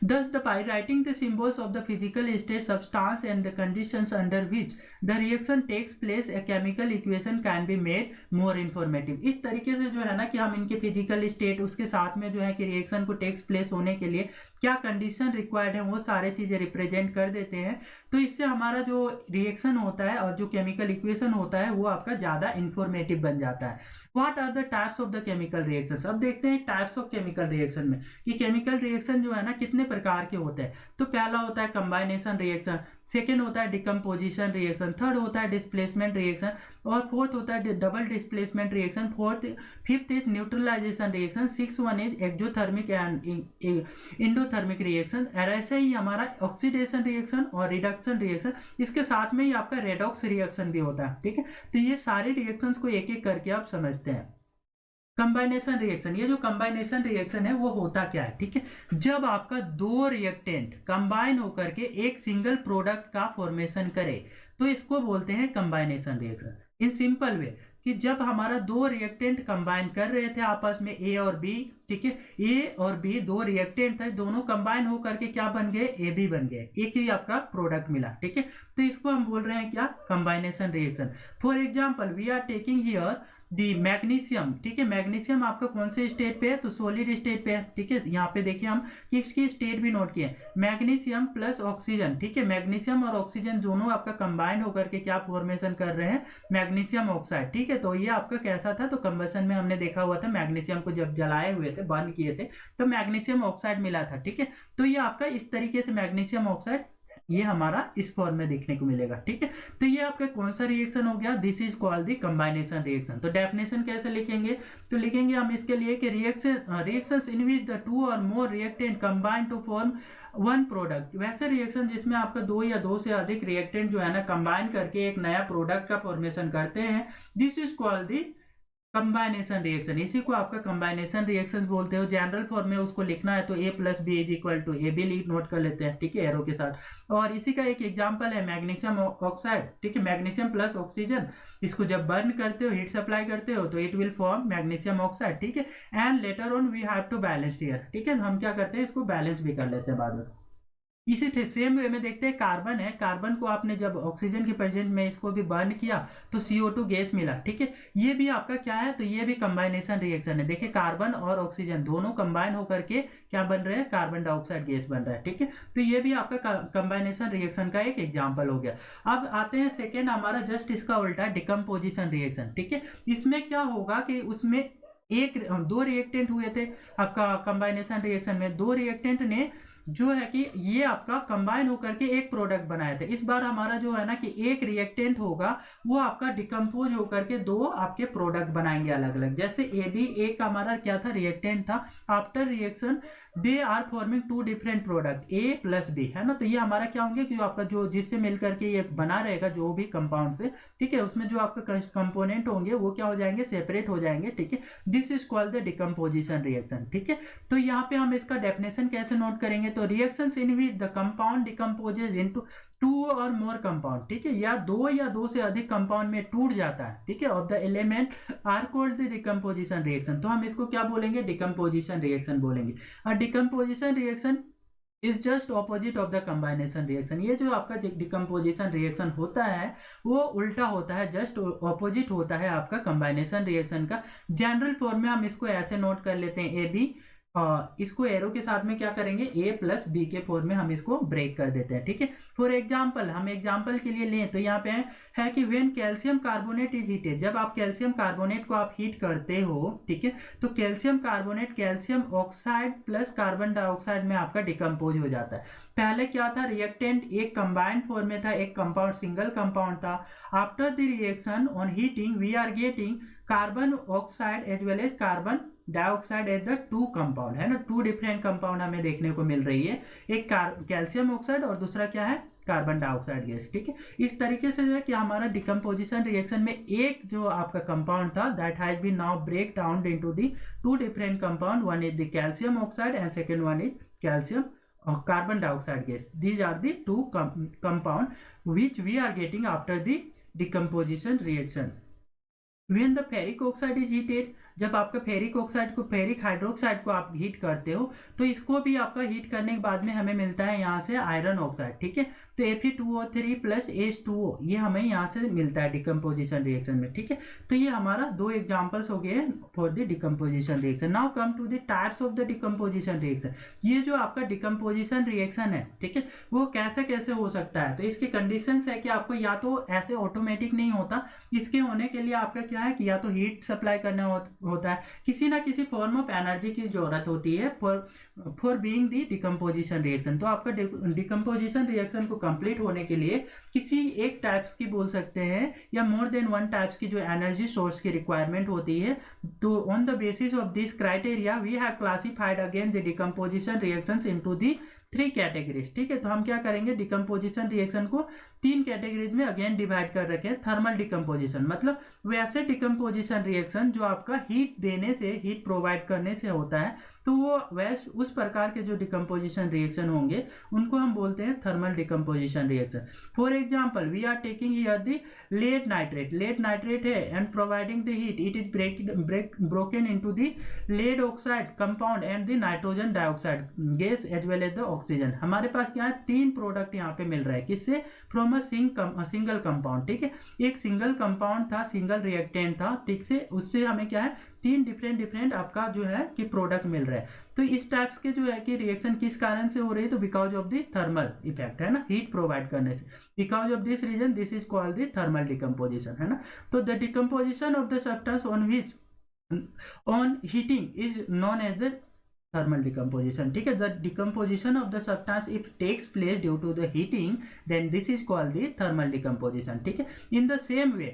Thus, by writing the symbols of the physical state, substance and the conditions under which the reaction takes place, a chemical equation can be made more informative। इस तरीके से जो है ना कि हम इनके फिजिकल स्टेट उसके साथ में जो है कि रिएक्शन को टेक्स प्लेस होने के लिए क्या कंडीशन रिक्वायर्ड है वो सारे चीजें रिप्रेजेंट कर देते हैं। तो इससे हमारा जो रिएक्शन होता है और जो केमिकल इक्वेशन होता है वो आपका ज्यादा इंफॉर्मेटिव बन जाता है। What are the types of the chemical reactions? अब देखते हैं टाइप्स ऑफ केमिकल रिएक्शन में कि केमिकल रिएक्शन जो है ना कितने प्रकार के होते हैं। तो पहला होता है कंबाइनेशन रिएक्शन, सेकेंड होता है डिकम्पोजिशन रिएक्शन, थर्ड होता है डिस्प्लेसमेंट रिएक्शन, और फोर्थ होता है double displacement reaction, fifth is neutralisation reaction, six one is exothermic and endothermic reaction. ऐसे ही हमारा ऑक्सीडेशन रिएक्शन और रिडक्शन रिएक्शन, इसके साथ में ही आपका रेडॉक्स रिएक्शन भी होता है, ठीक है। तो ये सारे रिएक्शंस को एक एक करके आप समझते हैं। कंबाइनेशन रिएक्शन, ये जो कंबाइनेशन रिएक्शन है वो होता क्या है, ठीक है, जब आपका दो रिएक्टेंट कंबाइन होकर के एक सिंगल प्रोडक्ट का फॉर्मेशन करे तो इसको बोलते हैं कंबाइनेशन रिएक्शन। इन सिंपल वे कि जब हमारा दो रिएक्टेंट कंबाइन कर रहे थे आपस में ए और बी, ठीक है, ए और बी दो रिएक्टेंट थे, दोनों कंबाइन होकर के क्या बन गए ए बी बन गए, एक ही आपका प्रोडक्ट मिला, ठीक है। तो इसको हम बोल रहे हैं क्या combination reaction. For example we are taking here the magnesium, ठीक है, मैग्नीशियम आपका कौन से स्टेट पे है तो सॉलिड स्टेट पे है, ठीक है। यहाँ पे देखिए हम किसकी स्टेट भी नोट किए, मैग्नीशियम प्लस ऑक्सीजन, ठीक है, मैग्नीशियम और ऑक्सीजन दोनों आपका कंबाइन होकर के क्या फॉर्मेशन कर रहे हैं मैग्नीशियम ऑक्साइड, ठीक है। तो ये आपका कैसा था तो कंबशन में हमने देखा हुआ था मैग्नीशियम को जब जलाए हुए थे बर्न किए थे तो मैग्नीशियम ऑक्साइड मिला था, ठीक है। तो ये आपका इस तरीके से मैग्नीशियम ऑक्साइड ये हमारा इस फॉर्म में देखने को मिलेगा, ठीक है। तो ये आपका कौन सा रिएक्शन हो गया, this is called the combination reaction. तो डेफिनेशन कैसे लिखेंगे तो लिखेंगे हम इसके लिए कि reactions in which the two और more reactant combine to form one product, वैसे रिएक्शन जिसमें आपका दो या दो से अधिक रिएक्टेंट जो है ना कंबाइन करके एक नया प्रोडक्ट का फॉर्मेशन करते हैं, this is called the combination reaction. इसी को आपका कंबाइनेशन रिएक्शन बोलते हो। जनरल फॉर्म में उसको लिखना है तो A plus B is equal to A B note कर लेते हैं, ठीक है, एरो के साथ। और इसी का एक एग्जांपल है मैग्नीशियम ऑक्साइड, ठीक है, मैग्नीशियम प्लस ऑक्सीजन, इसको जब बर्न करते हो हीट सप्लाई करते हो तो it will form magnesium oxide, ठीक है। And later on we have to balance here, ठीक है, हम क्या करते हैं इसको बैलेंस भी कर लेते हैं बाद में। इसी सेम वे में देखते हैं कार्बन है, कार्बन को आपने जब ऑक्सीजन के प्रेजेंट में इसको भी बर्न किया तो CO2 गैस मिला, ठीक है। ये भी आपका क्या है तो ये भी कंबाइनेशन रिएक्शन है। देखिए कार्बन और ऑक्सीजन दोनों कंबाइन होकर के क्या बन रहे हैं कार्बन डाइऑक्साइड गैस बन रहा है, ठीक है। तो ये भी आपका कंबाइनेशन रिएक्शन का एक एग्जाम्पल हो गया। अब आते हैं सेकेंड हमारा जस्ट इसका उल्टा डिकम्पोजिशन रिएक्शन, ठीक है। इसमें क्या होगा कि उसमें दो रिएक्टेंट हुए थे आपका कंबाइनेशन रिएक्शन में, दो रिएक्टेंट ने जो है कि ये आपका कंबाइन होकर के एक प्रोडक्ट बनाए थे। इस बार हमारा जो है ना कि एक रिएक्टेंट होगा वो आपका डिकम्पोज होकर के दो आपके प्रोडक्ट बनाएंगे अलग अलग। जैसे ए बी, एक हमारा क्या था, रिएक्टेंट था। After reaction they are forming two different product A plus B, है ना। तो ये हमारा क्या होंगे कि आपका जो जिससे मिलकर के ये बना रहेगा जो भी कंपाउंड से, ठीक है, उसमें जो आपका कंपोनेंट होंगे वो क्या हो जाएंगे, सेपरेट हो जाएंगे, ठीक है। This is called the decomposition reaction, ठीक है। तो यहाँ पे हम इसका डेफिनेशन कैसे नोट करेंगे, तो reactions in which the compound decomposes into two और मोर कंपाउंड, ठीक है, या दो से अधिक कंपाउंड में टूट जाता है, ठीक है, of the element are called the decomposition reaction. तो हम इसको क्या बोलेंगे, डिकम्पोजिशन रिएक्शन बोलेंगे। और decomposition reaction is just opposite of the combination reaction. ये जो आपका डिकम्पोजिशन रिएक्शन होता है वो उल्टा होता है, जस्ट ऑपोजिट होता है आपका कंबाइनेशन रिएक्शन का। जनरल फॉर्म में हम इसको ऐसे नोट कर लेते हैं, ए बी, इसको एरो के साथ में क्या करेंगे, ए प्लस बी के फॉर्म में हम इसको ब्रेक कर देते हैं, ठीक है। फॉर एग्जाम्पल, हम एग्जाम्पल के लिए लें तो यहाँ पे है कि when calcium carbonate is heated, जब आप कैल्शियम कार्बोनेट को आप हीट करते हो, ठीक है, तो calcium carbonate calcium oxide plus carbon dioxide में आपका डिकम्पोज हो जाता है। पहले क्या था, रिएक्टेंट एक कंबाइंड फॉर्म में था, एक कंपाउंड सिंगल कंपाउंड था। After the reaction on heating we are getting carbon oxide as well as carbon dioxide as the two compound, है ना, टू डिफरेंट कंपाउंड हमें देखने को मिल रही है, एक कैल्शियम ऑक्साइड और दूसरा क्या है, कार्बन डाइऑक्साइड गैस, ठीक है। इस तरीके से जो है कि हमारा डिकम्पोजिशन रिएक्शन में एक जो आपका कंपाउंड था that has been now break down into the two different compound, one is the calcium oxide and second one is calcium carbon dioxide gas. These are the two compound which we are getting after the decomposition reaction. When the ferric oxide is heated, जब आपका ferric oxide को, ferric hydroxide को आप heat करते हो तो इसको भी आपका हीट करने के बाद में हमें मिलता है यहाँ से आयरन ऑक्साइड, ठीक है। तो Fe2O3 प्लस H2O ये हमें यहाँ से मिलता है डिकम्पोजिशन रिएक्शन में, ठीक है। तो ये हमारा दो एग्जांपल्स हो गए for the decomposition reaction. Now come to the types of the decomposition reaction. ये जो आपका डिकम्पोजिशन रिएक्शन है, ठीक है, वो कैसे कैसे हो सकता है, तो इसके कंडीशंस है कि आपको या तो ऐसे ऑटोमेटिक नहीं होता, इसके होने के लिए आपका क्या है कि या तो हीट सप्लाई करना होता है, किसी ना किसी फॉर्म ऑफ एनर्जी की जरूरत होती है for being the decomposition reaction. तो आपका डिकम्पोजिशन रिएक्शन को कंप्लीट होने के लिए किसी एक टाइप्स की बोल सकते हैं या मोर देन वन टाइप्स की जो एनर्जी सोर्स की रिक्वायरमेंट होती है। तो on the basis of this criteria we have classified again the decomposition reactions into the 3 categories, ठीक है। तो हम क्या करेंगे, डिकम्पोजिशन रिएक्शन को 3 कैटेगरीज में अगेन डिवाइड कर रखे हैं। थर्मल डिकम्पोजिशन मतलब वैसे डिकम्पोजिशन रिएक्शन जो आपका हीट देने से, हीट प्रोवाइड करने से होता है, तो वो वैसे उस प्रकार के जो डिकम्पोजिशन रिएक्शन होंगे उनको हम बोलते हैं thermal decomposition reaction. For example we are taking here the lead nitrate है and providing the heat, it is broken into the lead oxide compound and the nitrogen dioxide gas as well as the oxygen. हमारे पास क्या है, 3 product यहाँ पे मिल रहा है, किससे, फ्रॉम अ सिंगल कंपाउंड, ठीक है। एक सिंगल कंपाउंड था, सिंगल रिएक्टेंट था, ठीक से, उससे हमें क्या है 3 डिफरेंट आपका जो है कि प्रोडक्ट मिल रहा है। तो इस टाइप्स के जो है कि रिएक्शन किस कारण से हो रही है, तो because of the thermal effect, है ना, हीट प्रोवाइड करने से। Because of this reason this is called the thermal decomposition, है ना। तो the decomposition of the substance on which on heating is known as the thermal decomposition, ठीक है। the decomposition of the substance if takes place due to the heating then this is called the thermal decomposition, ठीक है। in the same way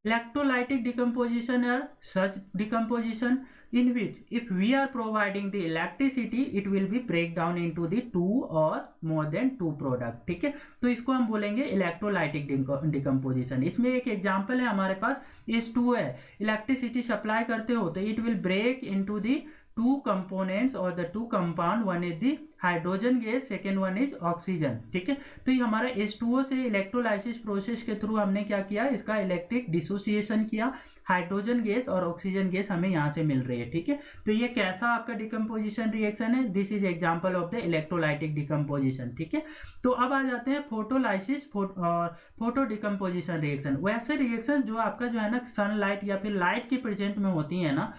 electrolytic decomposition are such decomposition in which if we are providing the electricity it will be break down into the 2 or more than 2 product, ठीक है। तो इसको हम बोलेंगे electrolytic decomposition. इसमें एक एग्जांपल है हमारे पास H2O है, इलेक्ट्रिसिटी सप्लाई करते हो तो it will break into the 2 components or the 2 compound, one is the hydrogen gas, second one is oxygen, ठीक है। तो ये हमारा H2O से इलेक्ट्रोलाइसिस प्रोसेस के थ्रू हमने क्या किया, इसका इलेक्ट्रिक डिसोसिएशन किया, हाइड्रोजन गैस और ऑक्सीजन गैस हमें यहाँ से मिल रही है, ठीक है। तो ये कैसा आपका डिकम्पोजिशन रिएक्शन है, this is example of the electrolytic decomposition, ठीक है। तो अब आ जाते हैं फोटोलाइसिस और फोटो डिकम्पोजिशन रिएक्शन। वैसे रिएक्शन जो आपका जो है ना सनलाइट या फिर लाइट के प्रेजेंट में होती है ना,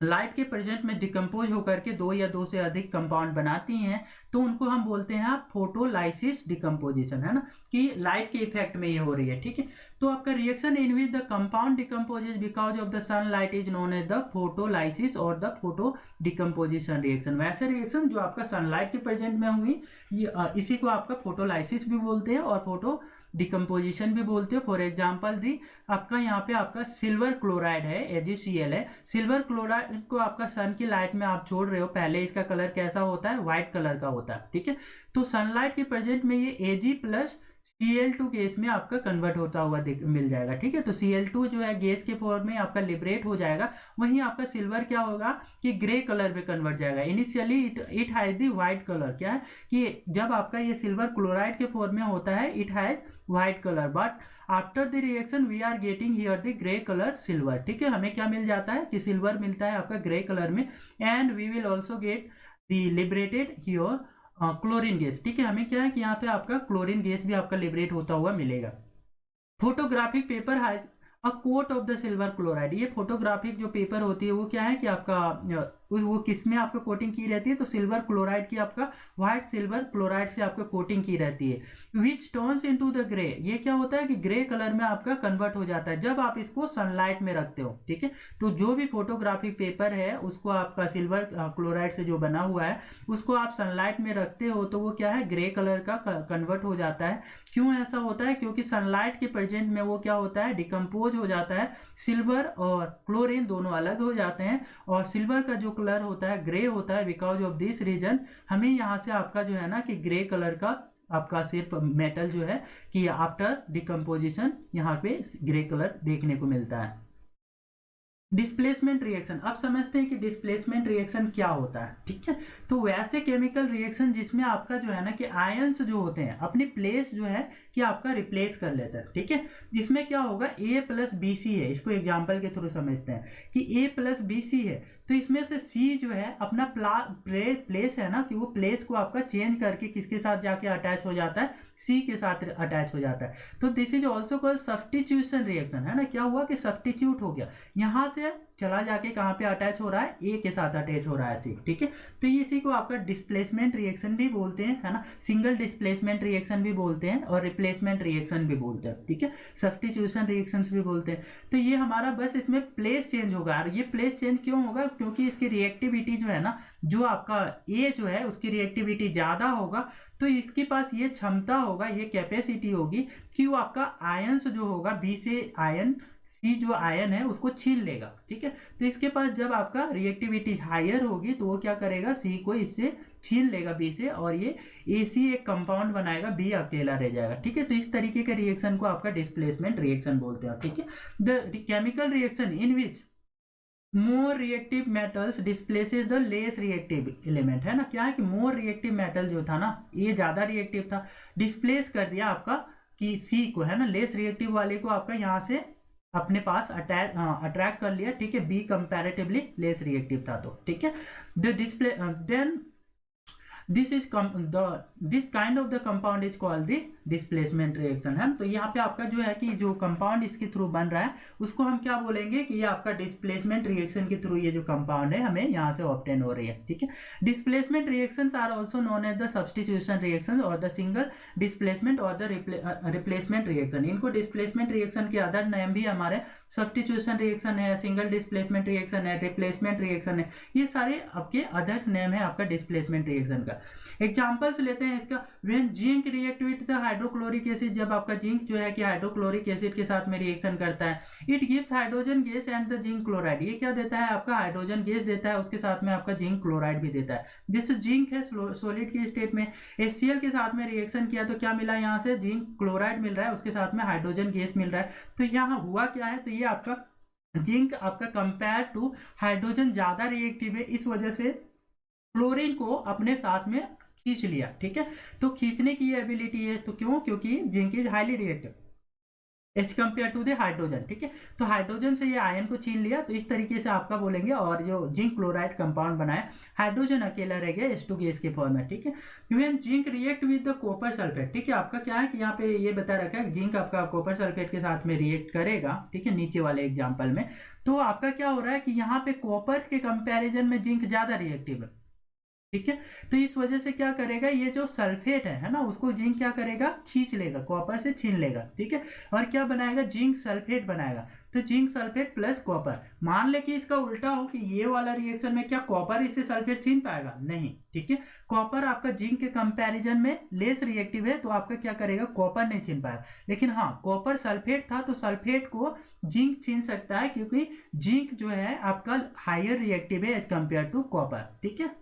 लाइट के प्रेजेंट में डिकम्पोज होकर के दो या दो से अधिक कंपाउंड बनाती हैं, तो उनको हम बोलते हैं फोटोलाइसिस डिकम्पोजिशन, है ना, कि लाइट के इफेक्ट में ये हो रही है, ठीक है। तो आपका reaction in which the compound decomposes because of the sunlight is known as the photolysis और द फोटो डिकम्पोजिशन रिएक्शन। वैसे रिएक्शन जो आपका सनलाइट के प्रेजेंट में हुई, इसी को आपका फोटोलाइसिस भी बोलते हैं और फोटो डिकम्पोजिशन भी बोलते हो। फॉर एग्जाम्पल दी आपका यहाँ पे आपका सिल्वर क्लोराइड है, AgCl है। सिल्वर क्लोराइड को आपका सन की लाइट में आप छोड़ रहे हो, पहले इसका कलर कैसा होता है, व्हाइट कलर का होता है, ठीक है। तो सनलाइट के प्रेजेंट में ये Ag प्लस Cl2 गैस में आपका कन्वर्ट होता हुआ मिल जाएगा, ठीक है। तो Cl2 जो है गैस के फॉर्म में आपका लिबरेट हो जाएगा, वहीं आपका सिल्वर क्या होगा कि ग्रे कलर में कन्वर्ट जाएगा। Initially it has the white colour, क्या है कि जब आपका ये सिल्वर क्लोराइड के फॉर्म में होता है it has white colour, but after the reaction we are getting here the grey colour silver, ठीक है। हमें क्या मिल जाता है कि सिल्वर मिलता है आपका ग्रे कलर में, and we will also get the liberated here chlorine gas, ठीक है। हमें क्या है कि यहाँ पे आपका क्लोरीन गैस भी आपका लिबरेट होता हुआ मिलेगा। Photographic paper has a coat of the silver chloride. ये फोटोग्राफिक जो पेपर होती है वो क्या है कि आपका वो किस में आपका कोटिंग की रहती है, तो सिल्वर क्लोराइड की आपका व्हाइट सिल्वर क्लोराइड से आपका कोटिंग की रहती है। Which turns into the grey, ये क्या होता है कि ग्रे कलर में आपका कन्वर्ट हो जाता है जब आप इसको सनलाइट में रखते हो, ठीक है। तो जो भी फोटोग्राफिक पेपर है उसको आपका सिल्वर क्लोराइड से जो बना हुआ है उसको आप सनलाइट में रखते हो तो वो क्या है ग्रे कलर का कन्वर्ट हो जाता है। क्यों ऐसा होता है, क्योंकि सनलाइट के प्रेजेंट में वो क्या होता है डिकम्पोज हो जाता है, सिल्वर और क्लोरीन दोनों अलग हो जाते हैं और सिल्वर का जो कलर होता है ग्रे होता है। बिकॉज ऑफ दिस रीजन हमें यहाँ से आपका जो है ना कि ग्रे कलर का आपका सिर्फ मेटल जो है कि आफ्टर डिकम्पोजिशन यहाँ पे ग्रे कलर देखने को मिलता है। डिस्प्लेसमेंट रिएक्शन, अब समझते हैं कि डिस्प्लेसमेंट रिएक्शन क्या होता है, ठीक है। तो वैसे केमिकल रिएक्शन जिसमें आपका जो है ना कि आयंस जो होते हैं अपनी प्लेस जो है कि आपका रिप्लेस कर लेता है, ठीक है। इसमें क्या होगा A प्लस बी सी है, इसको एग्जाम्पल के थ्रू समझते हैं कि A प्लस बी सी है, तो इसमें से C जो है अपना प्लेस है ना कि वो प्लेस को आपका चेंज करके किसके साथ जाके अटैच हो जाता है, C के साथ अटैच हो जाता है। तो this is also called substitution reaction, है ना। क्या हुआ कि सब्स्टिट्यूट हो गया, यहाँ से चला जाके कहाँ पे अटैच हो रहा है, A के साथ अटैच हो रहा है C, ठीक है। तो इसी को आपका डिस्प्लेसमेंट रिएक्शन भी बोलते हैं, है ना। सिंगल डिस्प्लेसमेंट रिएक्शन भी बोलते हैं और रिप्लेसमेंट रिएक्शन भी बोलते हैं, ठीक है। सब्स्टिट्यूशन रिएक्शंस भी बोलते हैं। तो ये हमारा बस इसमें प्लेस चेंज होगा, और ये प्लेस चेंज क्यों होगा, क्योंकि इसकी रिएक्टिविटी जो है ना, जो आपका A जो है उसकी रिएक्टिविटी ज्यादा होगा, तो इसके पास ये क्षमता होगा, ये कैपेसिटी होगी कि वो आपका आयंस जो होगा B से आयन C जो आयन है उसको छीन लेगा, ठीक है। तो इसके पास जब आपका रिएक्टिविटी हायर होगी तो वो क्या करेगा, C को इससे छीन लेगा B से, और ये AC एक कंपाउंड बनाएगा, B अकेला रह जाएगा, ठीक है। तो इस तरीके के रिएक्शन को आपका डिस्प्लेसमेंट रिएक्शन बोलते हैं, ठीक है। The chemical reaction in which more reactive metals displaces the less reactive element, है ना। क्या है कि मोर रिएक्टिव मेटल जो था ना, ये ज्यादा रिएक्टिव था, डिस्प्लेस कर दिया आपका कि C को, है ना, लेस रिएक्टिव वाले को आपका यहाँ से अपने पास अट्रैक्ट कर लिया, ठीक है। B कंपैरेटिवली लेस रिएक्टिव था, तो ठीक है। The display then this kind of the compound is called the displacement reaction, है। तो यहाँ पे आपका जो है कि जो कंपाउंड इसके थ्रू बन रहा है उसको हम क्या बोलेंगे कि ये आपका डिस्प्लेसमेंट रिएक्शन के थ्रू ये जो कंपाउंड है हमें यहाँ से ऑब्टेन हो रही है, ठीक है। Displacement reactions are also known as the substitution reaction और द सिंगल डिस्प्लेसमेंट और द रिप्लेसमेंट रिएक्शन। इनको डिस्प्लेसमेंट रिएक्शन के अदर नेम भी हमारे सब्स्टिट्यूशन रिएक्शन है, सिंगल डिस्प्लेसमेंट रिएक्शन है, रिप्लेसमेंट रिएक्शन है, ये सारे आपके अदर्स नेम है आपका डिस्प्लेसमेंट रिएक्शन का। एग्जांपल्स लेते हैं इसका, when zinc react with the hydrochloric acid, जब आपका जिंक जो है कि हाइड्रोक्लोरिक एसिड के साथ में रिएक्शन करता है, it gives hydrogen gas and the zinc chloride. ये क्या देता है आपका हाइड्रोजन गैस देता है, उसके साथ में आपका जिंक क्लोराइड भी देता है। जिस जिंक है सॉलिड के स्टेट में HCl के साथ में रिएक्शन किया तो क्या मिला, यहाँ से जिंक क्लोराइड मिल रहा है, उसके साथ में हाइड्रोजन गैस मिल रहा है। तो यहाँ हुआ क्या है, तो ये आपका जिंक आपका कंपेयर टू हाइड्रोजन ज्यादा रिएक्टिव है, इस वजह से क्लोरीन को अपने साथ में खींच लिया, ठीक है। तो खींचने की एबिलिटी है, तो क्यों, क्योंकि zinc is highly reactive. As compare to the hydrogen, ठीक है। तो हाइड्रोजन से ये आयन को छीन लिया, तो इस तरीके से आपका बोलेंगे, और जो जिंक क्लोराइड कंपाउंड बनाया, हाइड्रोजन अकेला रह गया H2 गैस के फॉर्म में, ठीक है। When zinc react with the copper sulphate, ठीक है, आपका क्या है कि यहाँ पे ये बता रखा है जिंक आपका कॉपर सल्फेट के साथ में रिएक्ट करेगा, ठीक है, नीचे वाले एग्जाम्पल में। तो आपका क्या हो रहा है कि यहाँ पे कॉपर के कंपेरिजन में जिंक ज्यादा रिएक्टिव है, ठीक है। तो इस वजह से क्या करेगा, ये जो सल्फेट है ना, उसको जिंक क्या करेगा, खींच लेगा, कॉपर से छीन लेगा, ठीक है, और क्या बनाएगा, जिंक सल्फेट बनाएगा। तो जिंक सल्फेट प्लस कॉपर, मान ले कि इसका उल्टा हो कि ये वाला रिएक्शन में क्या कॉपर इससे सल्फेट छीन पाएगा, नहीं, ठीक है। कॉपर आपका जिंक के कंपैरिजन में लेस रिएक्टिव है, तो आपका क्या करेगा, कॉपर नहीं छीन पाएगा। लेकिन हाँ, कॉपर सल्फेट था तो सल्फेट को जिंक छीन सकता है, क्योंकि जिंक जो है आपका हायर रिएक्टिव है एज कंपेयर टू कॉपर, ठीक है।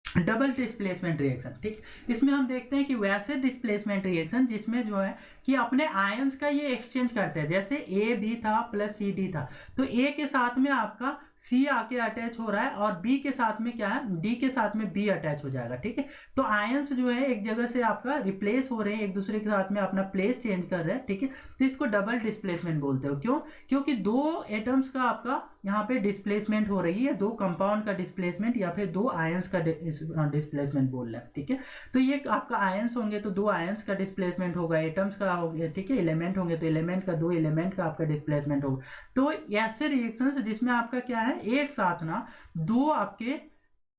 डबल डिस्प्लेसमेंट रिएक्शन, ठीक, इसमें हम देखते हैं कि वैसे डिस्प्लेसमेंट रिएक्शन जिसमें जो है कि अपने आयंस का ये एक्सचेंज करते हैं, जैसे ए बी था प्लस सी डी था, तो ए के साथ में आपका सी आके अटैच हो रहा है, और बी के साथ में क्या है, डी के साथ में बी अटैच हो जाएगा, ठीक है। तो आयंस जो है एक जगह से आपका रिप्लेस हो रहे हैं, एक दूसरे के साथ में अपना प्लेस चेंज कर रहे हैं, ठीक है। तो इसको डबल डिस्प्लेसमेंट बोलते हो, क्यों, क्योंकि दो एटम्स का आपका यहाँ पे डिस्प्लेसमेंट हो रही है, दो कंपाउंड का डिस्प्लेसमेंट या फिर दो आयंस का डिस्प्लेसमेंट बोल रहे हैं, ठीक है। तो ये आपका आयंस होंगे तो दो आयंस का डिस्प्लेसमेंट होगा, एटम्स का हो गया, ठीक है, एलिमेंट होंगे तो एलिमेंट का, दो एलिमेंट का आपका डिस्प्लेसमेंट होगा। तो ऐसे रिएक्शंस जिसमें आपका क्या है, एक साथ ना दो आपके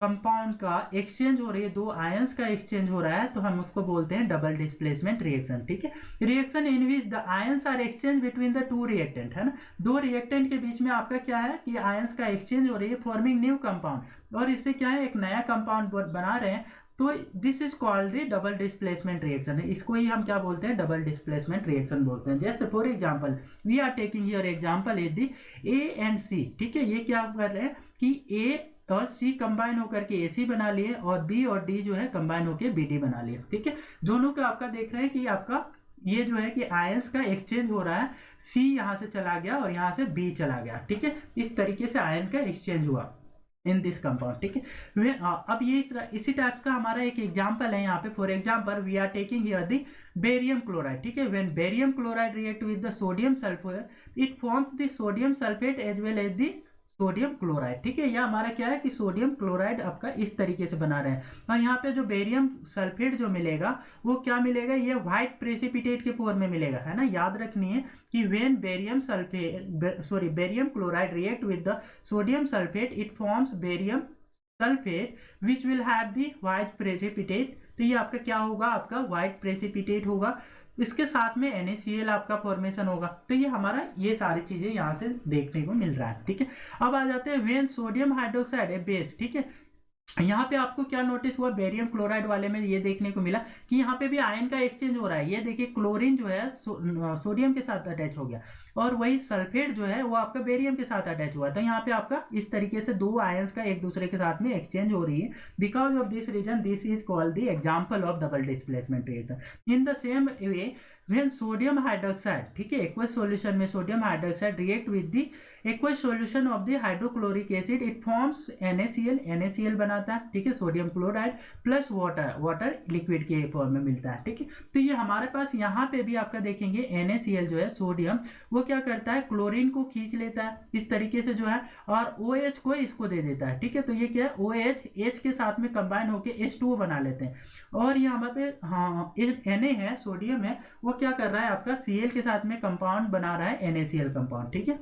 कंपाउंड का एक्सचेंज हो रही है, दो आयंस का एक्सचेंज हो रहा है, तो हम उसको बोलते हैं डबल डिस्प्लेसमेंट रिएक्शन, ठीक है। Reaction in which the ions are exchange between the two reactant, है ना, दो रिएक्टेंट के बीच में आपका क्या है कि आयंस का एक्सचेंज हो रही है, फॉर्मिंग न्यू कंपाउंड, और इससे क्या है, एक नया कंपाउंड बना रहे हैं, तो this is called the double displacement reaction, इसको ही हम क्या बोलते हैं, डबल डिस्प्लेसमेंट रिएक्शन बोलते हैं। जैसे for example we are taking here example is the A and C, ठीक है, ये क्या कर रहे हैं कि ए और सी कंबाइन होकर के AC बना लिए, और B और D जो है कंबाइन होकर BD बना लिए, ठीक है। दोनों का आपका देख रहे हैं कि आपका ये जो है कि आयंस का एक्सचेंज हो रहा है, C यहाँ से चला गया और यहाँ से B चला गया, ठीक है, इस तरीके से आयन का एक्सचेंज हुआ इन दिस कंपाउंड, ठीक है। अब ये इसी टाइप का हमारा एक एग्जांपल है यहाँ पे, for example we are taking here the barium chloride, ठीक है। When barium chloride react with the sodium sulphate it forms the sodium sulphate as well as the sodium chloride, ठीक है। यह हमारा क्या है कि सोडियम क्लोराइड आपका इस तरीके से बना रहे हैं, और यहाँ पे जो बेरियम सल्फेट जो मिलेगा वो क्या मिलेगा, ये व्हाइट प्रेसिपिटेट के फॉर्म में मिलेगा, है ना। याद रखनी है कि when barium chloride react with the sodium sulphate it forms barium sulphate which will have the white precipitate, तो ये आपका क्या होगा, आपका व्हाइट प्रेसिपिटेट होगा, इसके साथ में NaCl आपका फॉर्मेशन होगा। तो ये हमारा ये सारी चीजें यहाँ से देखने को मिल रहा है, ठीक है। अब आ जाते हैं when sodium hydroxide A base, ठीक है। यहाँ पे आपको क्या नोटिस हुआ, बेरियम क्लोराइड वाले में ये देखने को मिला कि यहाँ पे भी आयन का एक्सचेंज हो रहा है, ये देखिए क्लोरीन जो है सोडियम के साथ अटैच हो गया, और वही सल्फेट जो है वो आपका बेरियम के साथ अटैच हुआ, तो यहाँ पे आपका इस तरीके से दो आयंस का एक दूसरे के साथ में एक्सचेंज हो रही है। Because of this reason this is called the example of double displacement reaction. In the same way when sodium hydroxide, ठीक है, एक्वस सॉल्यूशन में sodium hydroxide react with the aqueous solution of the hydrochloric acid it forms NaCl बनाता है, ठीक है, sodium chloride plus water liquid के form में मिलता है, ठीक है। तो ये हमारे पास यहाँ पे भी आपका देखेंगे NaCl जो है सोडियम, वो क्या करता है, क्लोरीन को खींच लेता है इस तरीके से जो है, और OH को इसको दे देता है, ठीक है। तो ये क्या है, OH H के साथ में कंबाइन होकर H2O बना लेते हैं, और यहाँ पे हाँ Na है, सोडियम है, वो क्या कर रहा है, आपका Cl के साथ में कंपाउंड बना रहा है NaCl कंपाउंड, ठीक है।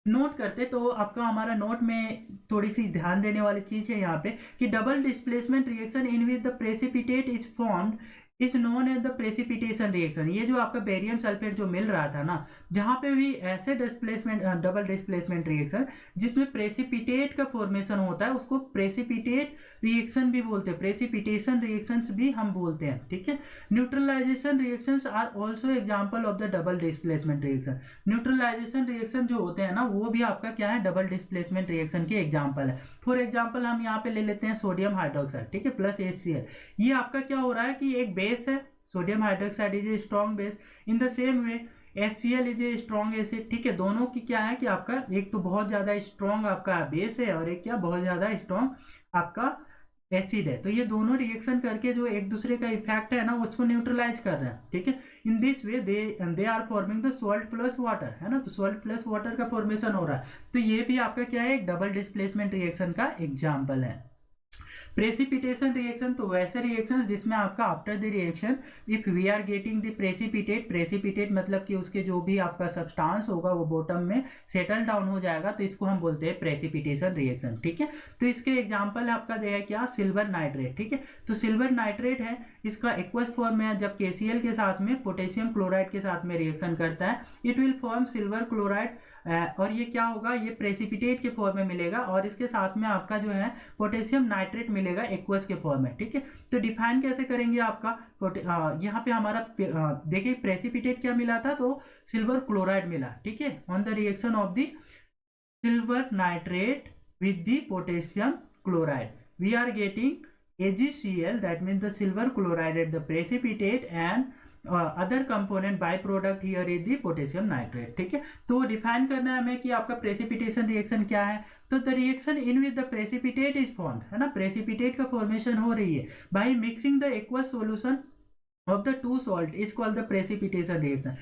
नोट करते तो आपका हमारा नोट में थोड़ी सी ध्यान देने वाली चीज है यहाँ पे कि double displacement reaction in which the precipitate is formed is known as the precipitation reaction. ये जो आपका बेरियम सल्फेट जो मिल रहा था ना, जहां पे भी ऐसे डिस्प्लेसमेंट डबल डिस्प्लेसमेंट रिएक्शन जिसमें प्रेसिपिटेट का फॉर्मेशन होता है उसको प्रेसिपिटेट रिएक्शन भी बोलते हैं, प्रेसिपिटेशन रिएक्शंस भी हम बोलते हैं, ठीक है। Neutralisation reactions are also example of the double displacement reaction. Neutralisation reaction जो होते हैं ना, वो भी आपका क्या है, डबल डिस्प्लेसमेंट रिएक्शन के एग्जांपल है। फॉर एग्जांपल हम यहाँ पे ले लेते हैं सोडियम हाइड्रोक्साइड, ठीक है, प्लस HCl। ये आपका क्या हो रहा है कि एक बेस है, sodium hydroxide is a strong base, in the same way HCl is a strong acid, ठीक है। दोनों की क्या है कि आपका एक तो बहुत ज्यादा स्ट्रॉन्ग आपका बेस है, और एक क्या बहुत ज्यादा स्ट्रॉन्ग आपका एसिड है, तो ये दोनों रिएक्शन करके जो एक दूसरे का इफेक्ट है ना उसको न्यूट्रलाइज कर रहे हैं, ठीक है। In this way they are forming the salt plus water, है ना, तो सॉल्ट प्लस वाटर का फॉर्मेशन हो रहा है। तो ये भी आपका क्या है, एक डबल डिस्प्लेसमेंट रिएक्शन का एग्जाम्पल है। प्रेसिपिटेशन रिएक्शन, तो वैसे रिएक्शन जिसमें आपका after the reaction if we are getting the precipitate मतलब कि उसके जो भी आपका सब्सटेंस होगा वो बॉटम में सेटल डाउन हो जाएगा, तो इसको हम बोलते हैं प्रेसिपिटेशन रिएक्शन, ठीक है। तो इसके एग्जांपल आपका दिया है क्या, सिल्वर नाइट्रेट, ठीक है। तो सिल्वर नाइट्रेट है, इसका एक्वस फॉर्म में जब KCl के साथ में पोटेशियम क्लोराइड के साथ में रिएक्शन करता है, it will form silver chloride, और ये क्या होगा, ये प्रेसिपिटेट के फॉर्म में मिलेगा और इसके साथ में आपका जो है पोटेशियम नाइट्रेट मिलेगा एक्वस के फॉर्म में, ठीक है। तो डिफाइन कैसे करेंगे आपका, यहाँ पे हमारा देखिए प्रेसिपिटेट क्या मिला था, तो सिल्वर क्लोराइड मिला, ठीक है, on the reaction of the silver nitrate with the potassium chloride we are getting AgCl, that means the silver chloride at the precipitate, and other component byproduct here is the potassium nitrate, ठीक है। तो define करना है हमें कि आपका precipitation reaction क्या है, तो the reaction in with the precipitate is formed, है ना, प्रेसिपिटेट का फॉर्मेशन हो रही है by mixing the aqueous solution of the two salt is called the precipitation reaction.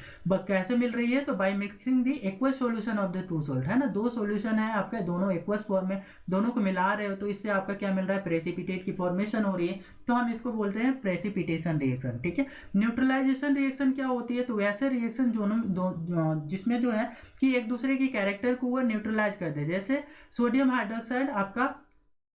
कैसे मिल रही है, तो by mixing the aqueous solution of the two salt, है ना, दो सॉल्यूशन है आपके, दोनों एक्वस फॉर्म में, दोनों को मिला रहे हो तो इससे आपका क्या मिल रहा है, प्रेसिपिटेट की फॉर्मेशन हो रही है, तो हम इसको बोलते हैं प्रेसिपिटेशन रिएक्शन, ठीक है। न्यूट्रलाइजेशन रिएक्शन क्या होती है, तो वैसे रिएक्शन जिसमें जो है कि एक दूसरे की कैरेक्टर को वो न्यूट्रलाइज कर दे, जैसे सोडियम हाइड्रोक्साइड, आपका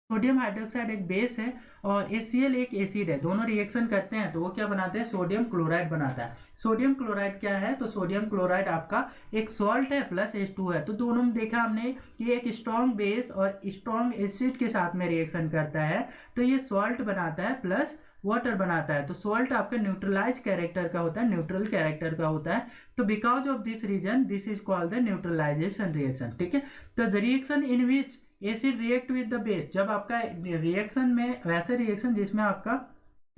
सोडियम हाइड्रोक्साइड एक बेस है और HCl एक एसिड है, दोनों रिएक्शन करते हैं तो वो क्या बनाते हैं, सोडियम क्लोराइड बनाता है। सोडियम क्लोराइड क्या है, तो सोडियम क्लोराइड आपका एक सॉल्ट है प्लस H2 है, तो दोनों में देखा हमने कि एक स्ट्रॉन्ग बेस और स्ट्रॉन्ग एसिड के साथ में रिएक्शन करता है, तो ये सॉल्ट बनाता है प्लस वाटर बनाता है, तो सॉल्ट आपका न्यूट्रलाइज कैरेक्टर का होता है, न्यूट्रल कैरेक्टर का होता है, तो because of this reason this is called the neutralisation reaction, ठीक है। तो the reaction in which acid react with the base, जब आपका रिएक्शन में वैसे रिएक्शन जिसमें आपका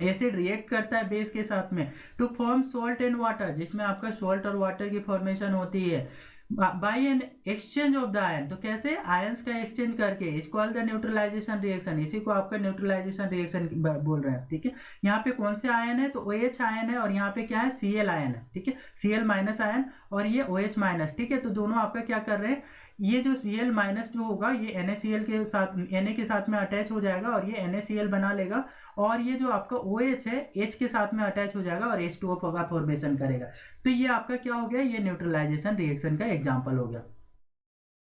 एसिड रिएक्ट करता है बेस के साथ में to form salt and water, जिसमें आपका सॉल्ट और वाटर की फॉर्मेशन होती है by an exchange of the ion, तो कैसे आयंस का एक्सचेंज करके, is called the neutralisation reaction, इसी को आपका न्यूट्रलाइजेशन रिएक्शन बोल रहे हैं, ठीक है। यहाँ पे कौन से आयन है, तो OH आयन है और यहाँ पे क्या है, Cl आयन है, ठीक है, Cl माइनस आयन और ये OH माइनस, ठीक है। तो दोनों आपका क्या कर रहे हैं, ये जो Cl माइनस जो होगा ये NaCl के साथ Na के साथ में अटैच हो जाएगा और ये NaCl बना लेगा, और ये जो आपका OH है H के साथ में अटैच हो जाएगा और H2O का फॉर्मेशन करेगा, तो ये आपका क्या हो गया, ये न्यूट्रलाइजेशन रिएक्शन का एग्जांपल हो गया।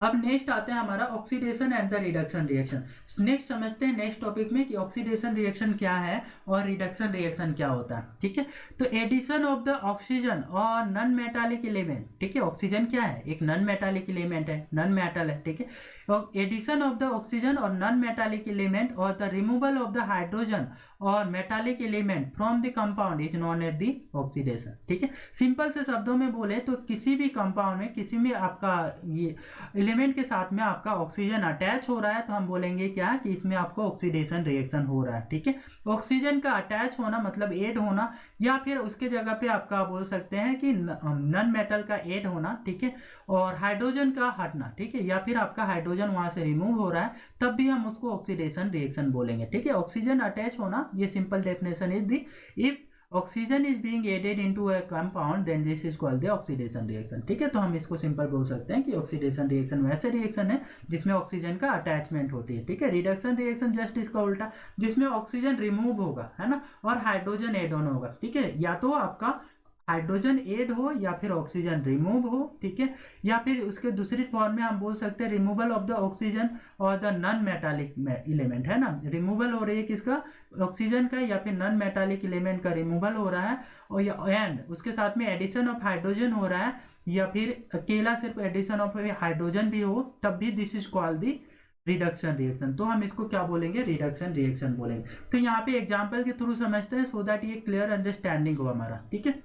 अब नेक्स्ट आते हैं हमारा oxidation and the reduction reaction. Next समझते हैं नेक्स्ट टॉपिक में कि ऑक्सीडेशन रिएक्शन क्या है और रिडक्शन रिएक्शन क्या होता है, ठीक है। तो एडिशन ऑफ द ऑक्सीजन और नॉन मेटालिक एलिमेंट, ठीक है, ऑक्सीजन क्या है, एक नॉन मेटालिक एलिमेंट है, नॉन मेटल है, ठीक है। एडिशन ऑफ द ऑक्सीजन और नॉन मेटालिक एलिमेंट और the removal of the hydrogen और metallic element from the compound is known as the oxidation, ठीक है। सिंपल से शब्दों में बोले तो किसी भी कंपाउंड में किसी में आपका ये एलिमेंट के साथ में आपका ऑक्सीजन अटैच हो रहा है तो हम बोलेंगे क्या कि इसमें आपको ऑक्सीडेशन रिएक्शन हो रहा है, ठीक है। ऑक्सीजन का अटैच होना मतलब ऐड होना, या फिर उसके जगह पे आपका बोल सकते हैं कि नॉन मेटल का ऐड होना, ठीक है, और हाइड्रोजन का हटना, ठीक है, या फिर आपका हाइड्रोजन वहां से रिमूव हो रहा है तब भी हम उसको ऑक्सीडेशन रिएक्शन बोलेंगे, ठीक है। ऑक्सीजन अटैच होना, ये simple definition is the, if oxygen is being added into a compound then this is called the oxidation reaction, ठीक है। तो हम इसको सिंपल बोल सकते हैं कि ऑक्सीडेशन रिएक्शन वैसे रिएक्शन है जिसमें ऑक्सीजन का अटैचमेंट होती है, ठीक है। रिडक्शन रिएक्शन जस्ट इसका उल्टा, जिसमें ऑक्सीजन रिमूव होगा, है ना, और हाइड्रोजन एड ऑन होगा, ठीक है, या तो आपका हाइड्रोजन एड हो या फिर ऑक्सीजन रिमूव हो, ठीक है, या फिर उसके दूसरी फॉर्म में हम बोल सकते हैं रिमूवल ऑफ द ऑक्सीजन और द नॉन मेटालिक एलिमेंट, है ना, रिमूवल हो रही है किसका, ऑक्सीजन का या फिर नॉन मेटालिक एलिमेंट का रिमूवल हो रहा है, और एंड उसके साथ में एडिशन ऑफ हाइड्रोजन हो रहा है, या फिर अकेला सिर्फ एडिशन ऑफ हाइड्रोजन भी हो तब भी this is called the reduction reaction, तो हम इसको क्या बोलेंगे, रिडक्शन रिएक्शन बोलेंगे। तो यहाँ पे एग्जाम्पल के थ्रू समझते हैं सो दैट ये क्लियर अंडरस्टैंडिंग हो हमारा, ठीक है।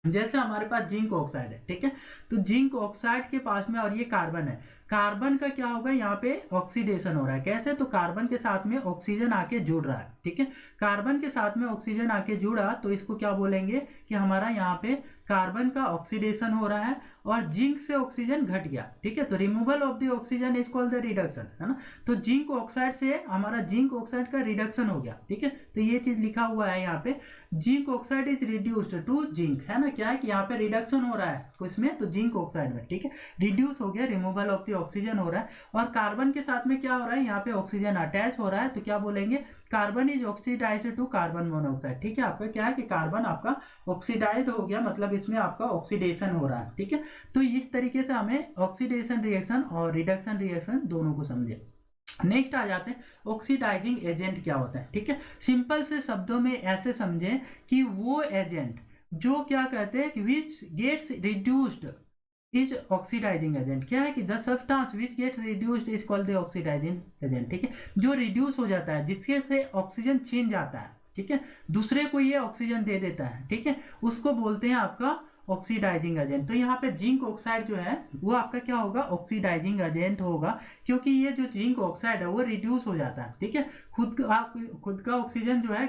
जैसे हमारे पास जिंक ऑक्साइड है, ठीक है, तो जिंक ऑक्साइड के पास में और ये कार्बन है, कार्बन का क्या होगा, यहाँ पे ऑक्सीडेशन हो रहा है, कैसे, तो कार्बन के साथ में ऑक्सीजन आके जुड़ रहा है, ठीक है, कार्बन के साथ में ऑक्सीजन आके जुड़ा तो इसको क्या बोलेंगे कि हमारा यहाँ पे कार्बन का ऑक्सीडेशन हो रहा है, और जिंक से ऑक्सीजन घट गया, ठीक है। तो removal of the oxygen is called the reduction, है ना। तो जिंक ऑक्साइड से हमारा जिंक ऑक्साइड का रिडक्शन हो गया, ठीक है। तो ये चीज लिखा हुआ है यहाँ पे, zinc oxide is reduced to zinc, है ना। क्या है कि यहाँ पे रिडक्शन हो रहा है इसमें, तो जिंक ऑक्साइड में, ठीक है, रिड्यूस हो गया, रिमूवल ऑफ द ऑक्सीजन हो रहा है। और कार्बन के साथ में क्या हो रहा है, यहाँ पे ऑक्सीजन अटैच हो रहा है, तो क्या बोलेंगे, carbon is oxidised to carbon monoxide, ठीक है। आपका क्या है कि कार्बन आपका ऑक्सीडाइज्ड हो गया, मतलब इसमें आपका ऑक्सीडेशन हो रहा है, ठीक है। तो इस तरीके से हमें ऑक्सीडेशन रिएक्शन और रिडक्शन रिएक्शन दोनों को समझे। नेक्स्ट आ जाते हैं ऑक्सीडाइजिंग एजेंट क्या होता है, ठीक है। सिंपल से शब्दों में ऐसे समझें कि वो एजेंट जो क्या कहते हैं कि which gets reduced is oxidising agent, क्या है कि the substance which get reduced is called the oxidising agent, ठीक है। जो रिड्यूस हो जाता है, जिसके से ऑक्सीजन छिन जाता है, ठीक है, दूसरे को ये ऑक्सीजन दे देता है, ठीक है, उसको बोलते हैं आपका ऑक्सीडाइजिंग एजेंट। तो यहाँ पे जिंक ऑक्साइड जो है वो आपका क्या होगा, ऑक्सीडाइजिंग एजेंट होगा, क्योंकि ये जो जिंक ऑक्साइड है वो रिड्यूस हो जाता है, ठीक है, खुद का ऑक्सीजन जो है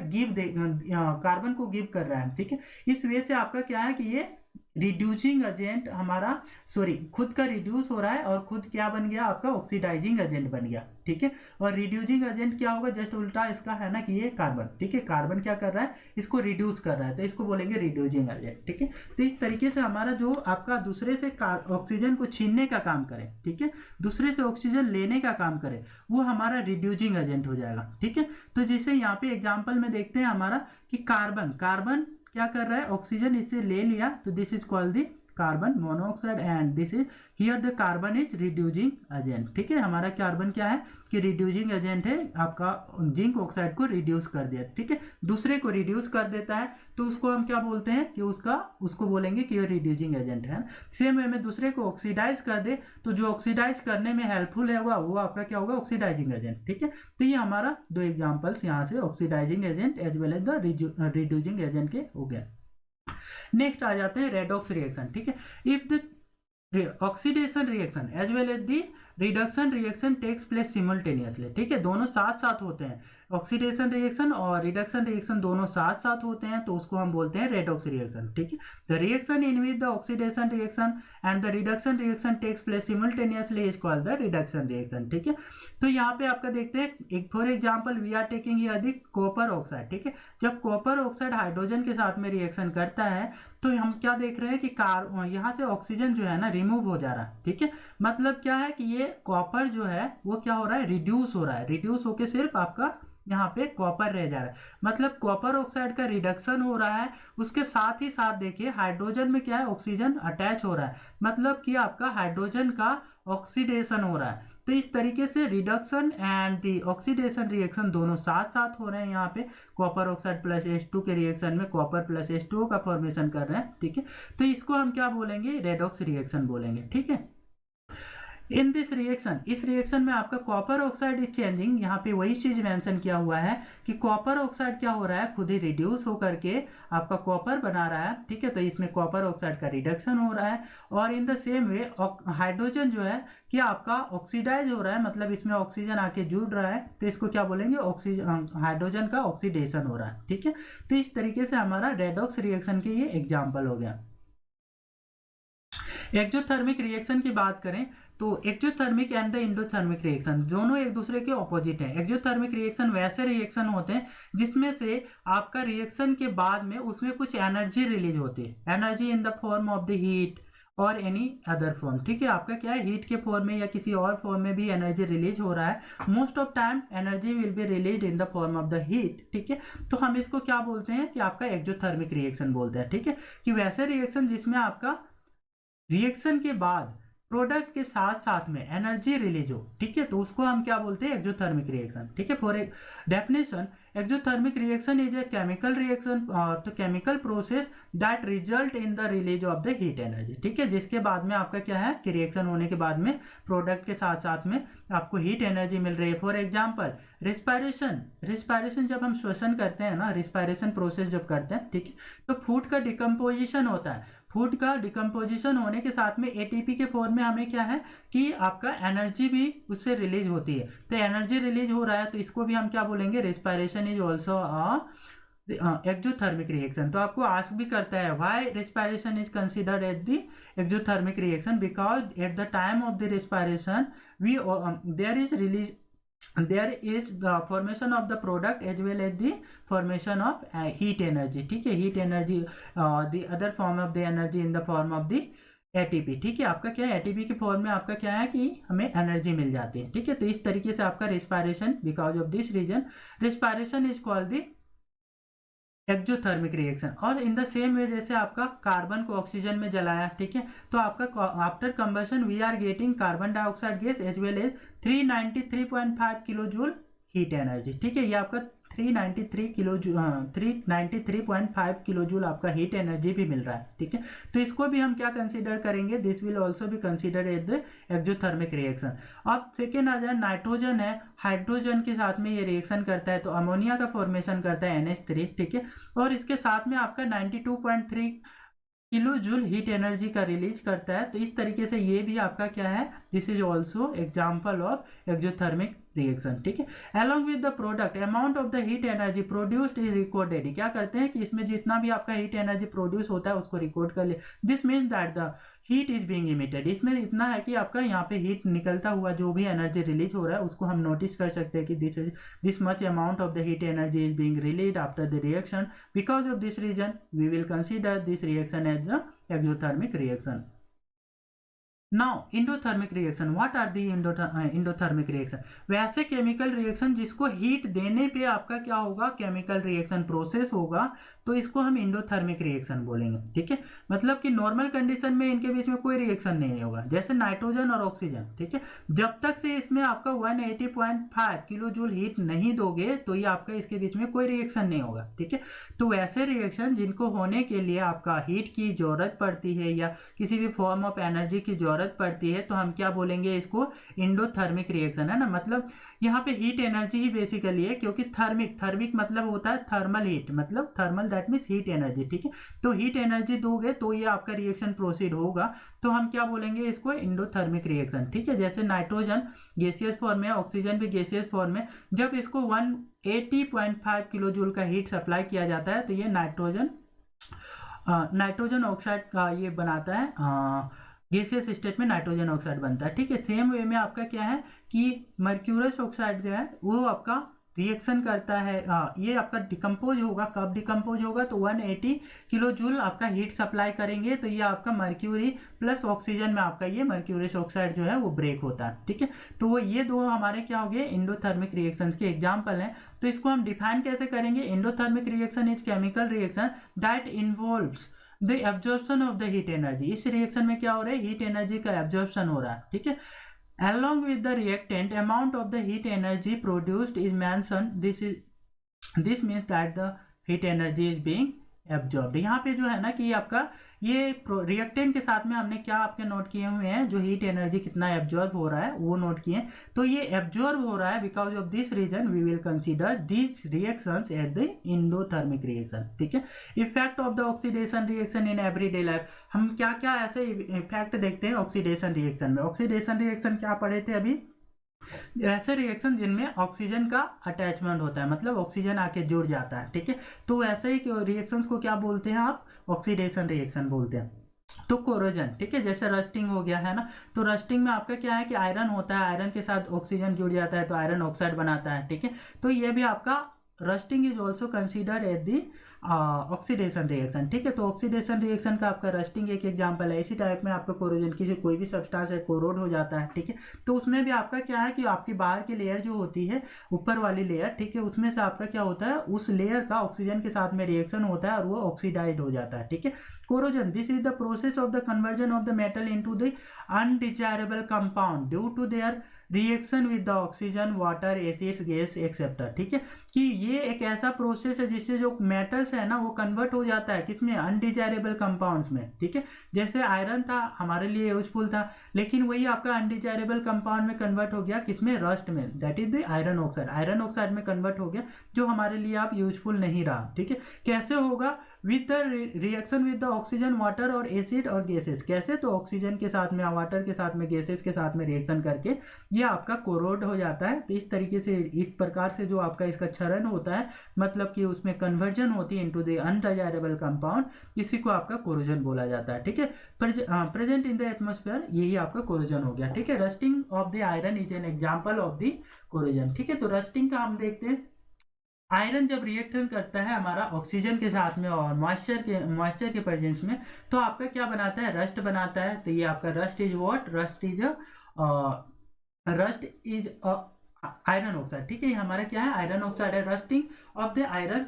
कार्बन को गिव कर रहा है, ठीक है। इस वजह से आपका क्या है कि ये रिड्यूसिंग एजेंट हमारा खुद का रिड्यूस हो रहा है और खुद क्या बन गया, आपका ऑक्सीडाइजिंग एजेंट बन गया, ठीक है। और रिड्यूसिंग एजेंट क्या होगा, जस्ट उल्टा इसका है ना कि ये कार्बन, ठीक है, कार्बन क्या कर रहा है, इसको रिड्यूस कर रहा है, तो इसको बोलेंगे रिड्यूसिंग एजेंट, ठीक है। तो इस तरीके से हमारा जो आपका दूसरे से ऑक्सीजन को छीनने का काम करे, ठीक है, दूसरे से ऑक्सीजन लेने का काम करे, वो हमारा रिड्यूसिंग एजेंट हो जाएगा, ठीक है। तो जैसे यहाँ पे एग्जाम्पल में देखते हैं हमारा कि कार्बन क्या कर रहा है, ऑक्सीजन इससे ले लिया, तो this is called the carbon monoxide and this is here the carbon is reducing agent, ठीक है। हमारा कार्बन क्या है कि रिड्यूसिंग एजेंट है, आपका जिंक ऑक्साइड को रिड्यूस कर दिया, ठीक है, दूसरे को रिड्यूस कर देता है, तो उसको हम क्या बोलते हैं कि उसको बोलेंगे कि ये रिड्यूसिंग एजेंट है। सेम वे में दूसरे को ऑक्सीडाइज कर दे, तो जो ऑक्सीडाइज करने में हेल्पफुल है वो आपका क्या होगा, ऑक्सीडाइजिंग एजेंट, ठीक है। तो ये हमारा दो एग्जाम्पल्स यहाँ से oxidising agent as well as the reducing agent के हो गए। नेक्स्ट आ जाते हैं रेडॉक्स रिएक्शन, ठीक है। If the oxidation reaction as well as the reduction reaction takes place simultaneously, ठीक है, दोनों साथ साथ होते हैं, ऑक्सीडेशन रिएक्शन और रिडक्शन रिएक्शन दोनों साथ साथ होते हैं, तो उसको हम बोलते हैं रेडॉक्स रिएक्शन, ठीक है। The reaction in which the oxidation reaction and the reduction reaction takes place simultaneously is called the reduction reaction, ठीक है। तो यहाँ पे आपका देखते हैं एक for example we are taking here the copper oxide, ठीक है। जब कॉपर ऑक्साइड हाइड्रोजन के साथ में रिएक्शन करता है, तो हम क्या देख रहे हैं कि यहाँ से ऑक्सीजन जो है ना रिमूव हो जा रहा है, ठीक है। मतलब क्या है कि ये कॉपर जो है वो क्या हो रहा है, रिड्यूस हो रहा है, रिड्यूस होकर सिर्फ आपका यहाँ पे कॉपर रह जा रहा है, मतलब कॉपर ऑक्साइड का रिडक्शन हो रहा है, उसके साथ ही साथ देखिए हाइड्रोजन में क्या है, ऑक्सीजन अटैच हो रहा है, मतलब कि आपका हाइड्रोजन का ऑक्सीडेशन हो रहा है। तो इस तरीके से reduction and the oxidation reaction दोनों साथ साथ हो रहे हैं, यहाँ पे कॉपर ऑक्साइड प्लस H2 के रिएक्शन में कॉपर प्लस H2O का फॉर्मेशन कर रहे हैं, ठीक है। तो इसको हम क्या बोलेंगे, रेडॉक्स रिएक्शन बोलेंगे, ठीक है। इन दिस रिएक्शन, इस रिएक्शन में आपका कॉपर ऑक्साइड इज चेंजिंग, यहाँ पे वही चीज मेंशन किया हुआ है कि कॉपर ऑक्साइड क्या हो रहा है, खुद ही रिड्यूस होकर के आपका कॉपर बना रहा है, ठीक है। तो इसमें कॉपर ऑक्साइड का रिडक्शन हो रहा है, और in the same way hydrogen जो है कि आपका ऑक्सीडाइज हो रहा है, मतलब इसमें ऑक्सीजन आके जुड़ रहा है, तो इसको क्या बोलेंगे, ऑक्सीजन हाइड्रोजन का ऑक्सीडेशन हो रहा है, ठीक है। तो इस तरीके से हमारा रेडॉक्स रिएक्शन के ये एग्जाम्पल हो गया। एक्सोथर्मिक रिएक्शन की बात करें तो exothermic and the endothermic reaction दोनों एक दूसरे के ऑपोजिट है। एक्सोथर्मिक रिएक्शन वैसे रिएक्शन होते हैं जिसमें से आपका रिएक्शन के बाद में उसमें कुछ एनर्जी रिलीज होती है, energy in the form of the heat और एनी अदर फॉर्म, ठीक है। आपका क्या है, हीट के फॉर्म में या किसी और फॉर्म में भी एनर्जी रिलीज हो रहा है, most of time energy will be release in the form of the heat, ठीक है। तो हम इसको क्या बोलते हैं कि आपका एक्सोथर्मिक रिएक्शन बोलते हैं, ठीक है, कि वैसे रिएक्शन जिसमें आपका रिएक्शन के बाद प्रोडक्ट के साथ साथ में एनर्जी रिलीज हो, ठीक है, तो उसको हम क्या बोलते हैं, एक्सोथर्मिक रिएक्शन, ठीक है। फॉर एक definition, exothermic reaction is a chemical reaction, तो chemical process that result in the release of the heat energy, ठीक है, जिसके बाद में आपका क्या है कि रिएक्शन होने के बाद में प्रोडक्ट के साथ साथ में आपको हीट एनर्जी मिल रही है। फॉर एग्जाम्पल रिस्पायरेशन जब हम श्वसन करते हैं ना, रिस्पायरेशन प्रोसेस जब करते हैं, ठीक है, तो फूड का डिकम्पोजिशन होता है, फूड का डिकम्पोजिशन होने के साथ में एटीपी के फॉर्म में हमें क्या है कि आपका एनर्जी भी उससे रिलीज होती है, तो एनर्जी रिलीज हो रहा है, तो इसको भी हम क्या बोलेंगे, respiration is also a exothermic reaction. तो आपको आस्क भी करता है why respiration is considered as the exothermic reaction, because at the time of the respiration we there is the formation of the product as well as the formation of heat energy, ठीक है, heat energy, the other form of the energy in the form of the ATP, ठीक है, आपका क्या है ATP के form में आपका क्या है कि हमें एनर्जी मिल जाती है, ठीक है। तो इस तरीके से आपका respiration, because of this reason respiration is called the exothermic reaction. और इन द सेम वे जैसे आपका कार्बन को ऑक्सीजन में जलाया, ठीक है, तो आपका after combustion we are getting carbon dioxide gas as well as 393.5 kilo joule heat energy, ठीक है, ये आपका 393.5 किलो जूल आपका हीट एनर्जी भी मिल रहा है, ठीक है। तो इसको भी हम क्या कंसीडर करेंगे, this will also be consider at the exothermic reaction. अब सेकेंड आ जाए, नाइट्रोजन है, हाइड्रोजन के साथ में ये रिएक्शन करता है तो अमोनिया का फॉर्मेशन करता है NH3, ठीक है, और इसके साथ में आपका 92.3 किलो जूल हीट एनर्जी का रिलीज करता है। तो इस तरीके से ये भी आपका क्या है, this is also example of exothermic reaction, ठीक है। Along with the product amount of the heat energy produced is recorded, क्या करते हैं कि इसमें जितना भी आपका हीट एनर्जी प्रोड्यूस होता है उसको रिकॉर्ड कर ले। This means that the heat is being emitted, इसमें इतना है कि आपका यहाँ पे हीट निकलता हुआ जो भी एनर्जी रिलीज हो रहा है उसको हम नोटिस कर सकते हैं कि this much amount of the heat energy is being release after the reaction, because of this reason we will consider this reaction as the exothermic reaction. Now endothermic reaction, what are the endothermic reaction, वैसे chemical reaction जिसको heat देने पे आपका क्या होगा, chemical reaction process होगा, तो इसको हम इंडोथर्मिक रिएक्शन बोलेंगे, ठीक है। मतलब कि नॉर्मल कंडीशन में इनके बीच में कोई रिएक्शन नहीं होगा, जैसे नाइट्रोजन और ऑक्सीजन, ठीक है, जब तक से इसमें आपका 180.5 किलो जूल हीट नहीं दोगे तो ये आपका इसके बीच में कोई रिएक्शन नहीं होगा, ठीक है। तो वैसे रिएक्शन जिनको होने के लिए आपका हीट की जरूरत पड़ती है या किसी भी फॉर्म ऑफ एनर्जी की जरूरत पड़ती है तो हम क्या बोलेंगे, इसको इंडोथर्मिक रिएक्शन, है ना। मतलब यहाँ पे हीट एनर्जी ही बेसिकली है, क्योंकि थर्मिक मतलब होता है थर्मल हीट, मतलब thermal that means heat energy, ठीक है। तो हीट एनर्जी दोगे तो ये आपका रिएक्शन प्रोसीड होगा, तो हम क्या बोलेंगे इसको, इंडोथर्मिक रिएक्शन, ठीक है। जैसे नाइट्रोजन गैसियस फॉर्म में, ऑक्सीजन भी गैसियस फॉर्म में, जब इसको 180.5 किलो जूल का हीट सप्लाई किया जाता है तो ये नाइट्रोजन ऑक्साइड का ये बनाता है, गैसियस स्टेट में नाइट्रोजन ऑक्साइड बनता है, ठीक है। सेम वे में आपका क्या है कि मर्क्यूरस ऑक्साइड जो है वो आपका रिएक्शन करता है, ये आपका डिकम्पोज होगा, कब डिकम्पोज होगा तो 180 किलो जूल आपका हीट सप्लाई करेंगे तो ये आपका मर्क्यूरी प्लस ऑक्सीजन में आपका ये मर्क्यूरस ऑक्साइड जो है वो ब्रेक होता है, ठीक है। तो वो ये दो हमारे क्या हो गए, इंडोथर्मिक रिएक्शंस के एग्जांपल हैं। तो इसको हम डिफाइन कैसे करेंगे, endothermic reaction is chemical reaction that involves the absorption of the heat energy. इस रिएक्शन में क्या हो रहा है, हीट एनर्जी का एब्जॉर्प्शन हो रहा है, ठीक है। Along with the reactant, amount of the heat energy produced is mentioned. This means that the heat energy is being absorbed. यहाँ पे जो है ना कि आपका ये रिएक्टेंट के साथ में हमने क्या आपके नोट किए हुए हैं, जो हीट एनर्जी कितना एब्जॉर्ब हो रहा है वो नोट किए। तो ये एब्जॉर्ब हो रहा है, because of this reason we will consider this reactions at the endothermic reaction, ठीक है। Effect of the oxidation reaction in everyday life, हम क्या क्या ऐसे इफेक्ट देखते हैं ऑक्सीडेशन रिएक्शन में। ऑक्सीडेशन रिएक्शन क्या पढ़े थे अभी, ऐसे रिएक्शन जिनमें ऑक्सीजन का अटैचमेंट होता है, मतलब ऑक्सीजन आके जुड़ जाता है, ठीक है। तो ऐसे ही रिएक्शंस को क्या बोलते हैं आप, ऑक्सीडेशन रिएक्शन बोलते हैं। तो कोरोजन, ठीक है, जैसे रस्टिंग हो गया है ना, तो रस्टिंग में आपका क्या है कि आयरन होता है, आयरन के साथ ऑक्सीजन जुड़ जाता है तो आयरन ऑक्साइड बनाता है, ठीक है। तो ये भी आपका rusting is also considered at the oxidation reaction, ठीक है। तो ऑक्सीडेशन रिएक्शन का आपका रस्टिंग एक एग्जांपल है। इसी टाइप में आपका कोरोजन, किसी कोई भी सब्सटेंस है कोरोड हो जाता है, ठीक है। तो उसमें भी आपका क्या है कि आपकी बाहर की लेयर जो होती है, ऊपर वाली लेयर, ठीक है, उसमें से आपका क्या होता है, उस लेयर का ऑक्सीजन के साथ में रिएक्शन होता है और वो ऑक्सीडाइज हो जाता है, ठीक है। Corrosion, this is the process of the conversion of the metal into the undesirable compound due to their reaction with the oxygen, water, acids, gas acceptor, ठीक है। कि ये एक ऐसा प्रोसेस है जिससे जो मेटल्स है ना वो कन्वर्ट हो जाता है किसमें, अनडिजायरेबल कंपाउंड्स में, ठीक है। जैसे आयरन था हमारे लिए यूजफुल था, लेकिन वही आपका अनडिजायरेबल कंपाउंड में कन्वर्ट हो गया किसमें, रस्ट में, that is the iron oxide. Iron oxide में कन्वर्ट हो गया जो हमारे लिए आप यूजफुल नहीं रहा, ठीक है। कैसे होगा, with the reaction with the oxygen water और एसिड और गैसेस। कैसे? तो ऑक्सीजन के साथ में, वाटर के साथ में, गैसेस के साथ में रिएक्शन करके ये आपका कोरोड हो जाता है। तो इस तरीके से, इस प्रकार से जो आपका इसका क्षरण होता है, मतलब कि उसमें कन्वर्जन होती है इनटू द अनडिजायरेबल कंपाउंड, इसी को आपका कोरोजन बोला जाता है। ठीक है, प्रेजेंट इन द एटमोस्फेयर, यही आपका कोरोजन हो गया। ठीक है, rusting of the iron is an example of the corrosion. ठीक है, तो रस्टिंग का हम देखते हैं, आयरन जब रिएक्शन करता है हमारा ऑक्सीजन के साथ में और मॉइस्चर के प्रेजेंस में, तो आपका क्या बनाता है? रस्ट बनाता है। तो ये आपका rust is what? Rust is iron oxide. ठीक है, ये हमारा क्या है? आयरन ऑक्साइड है। रस्टिंग ऑफ द आयरन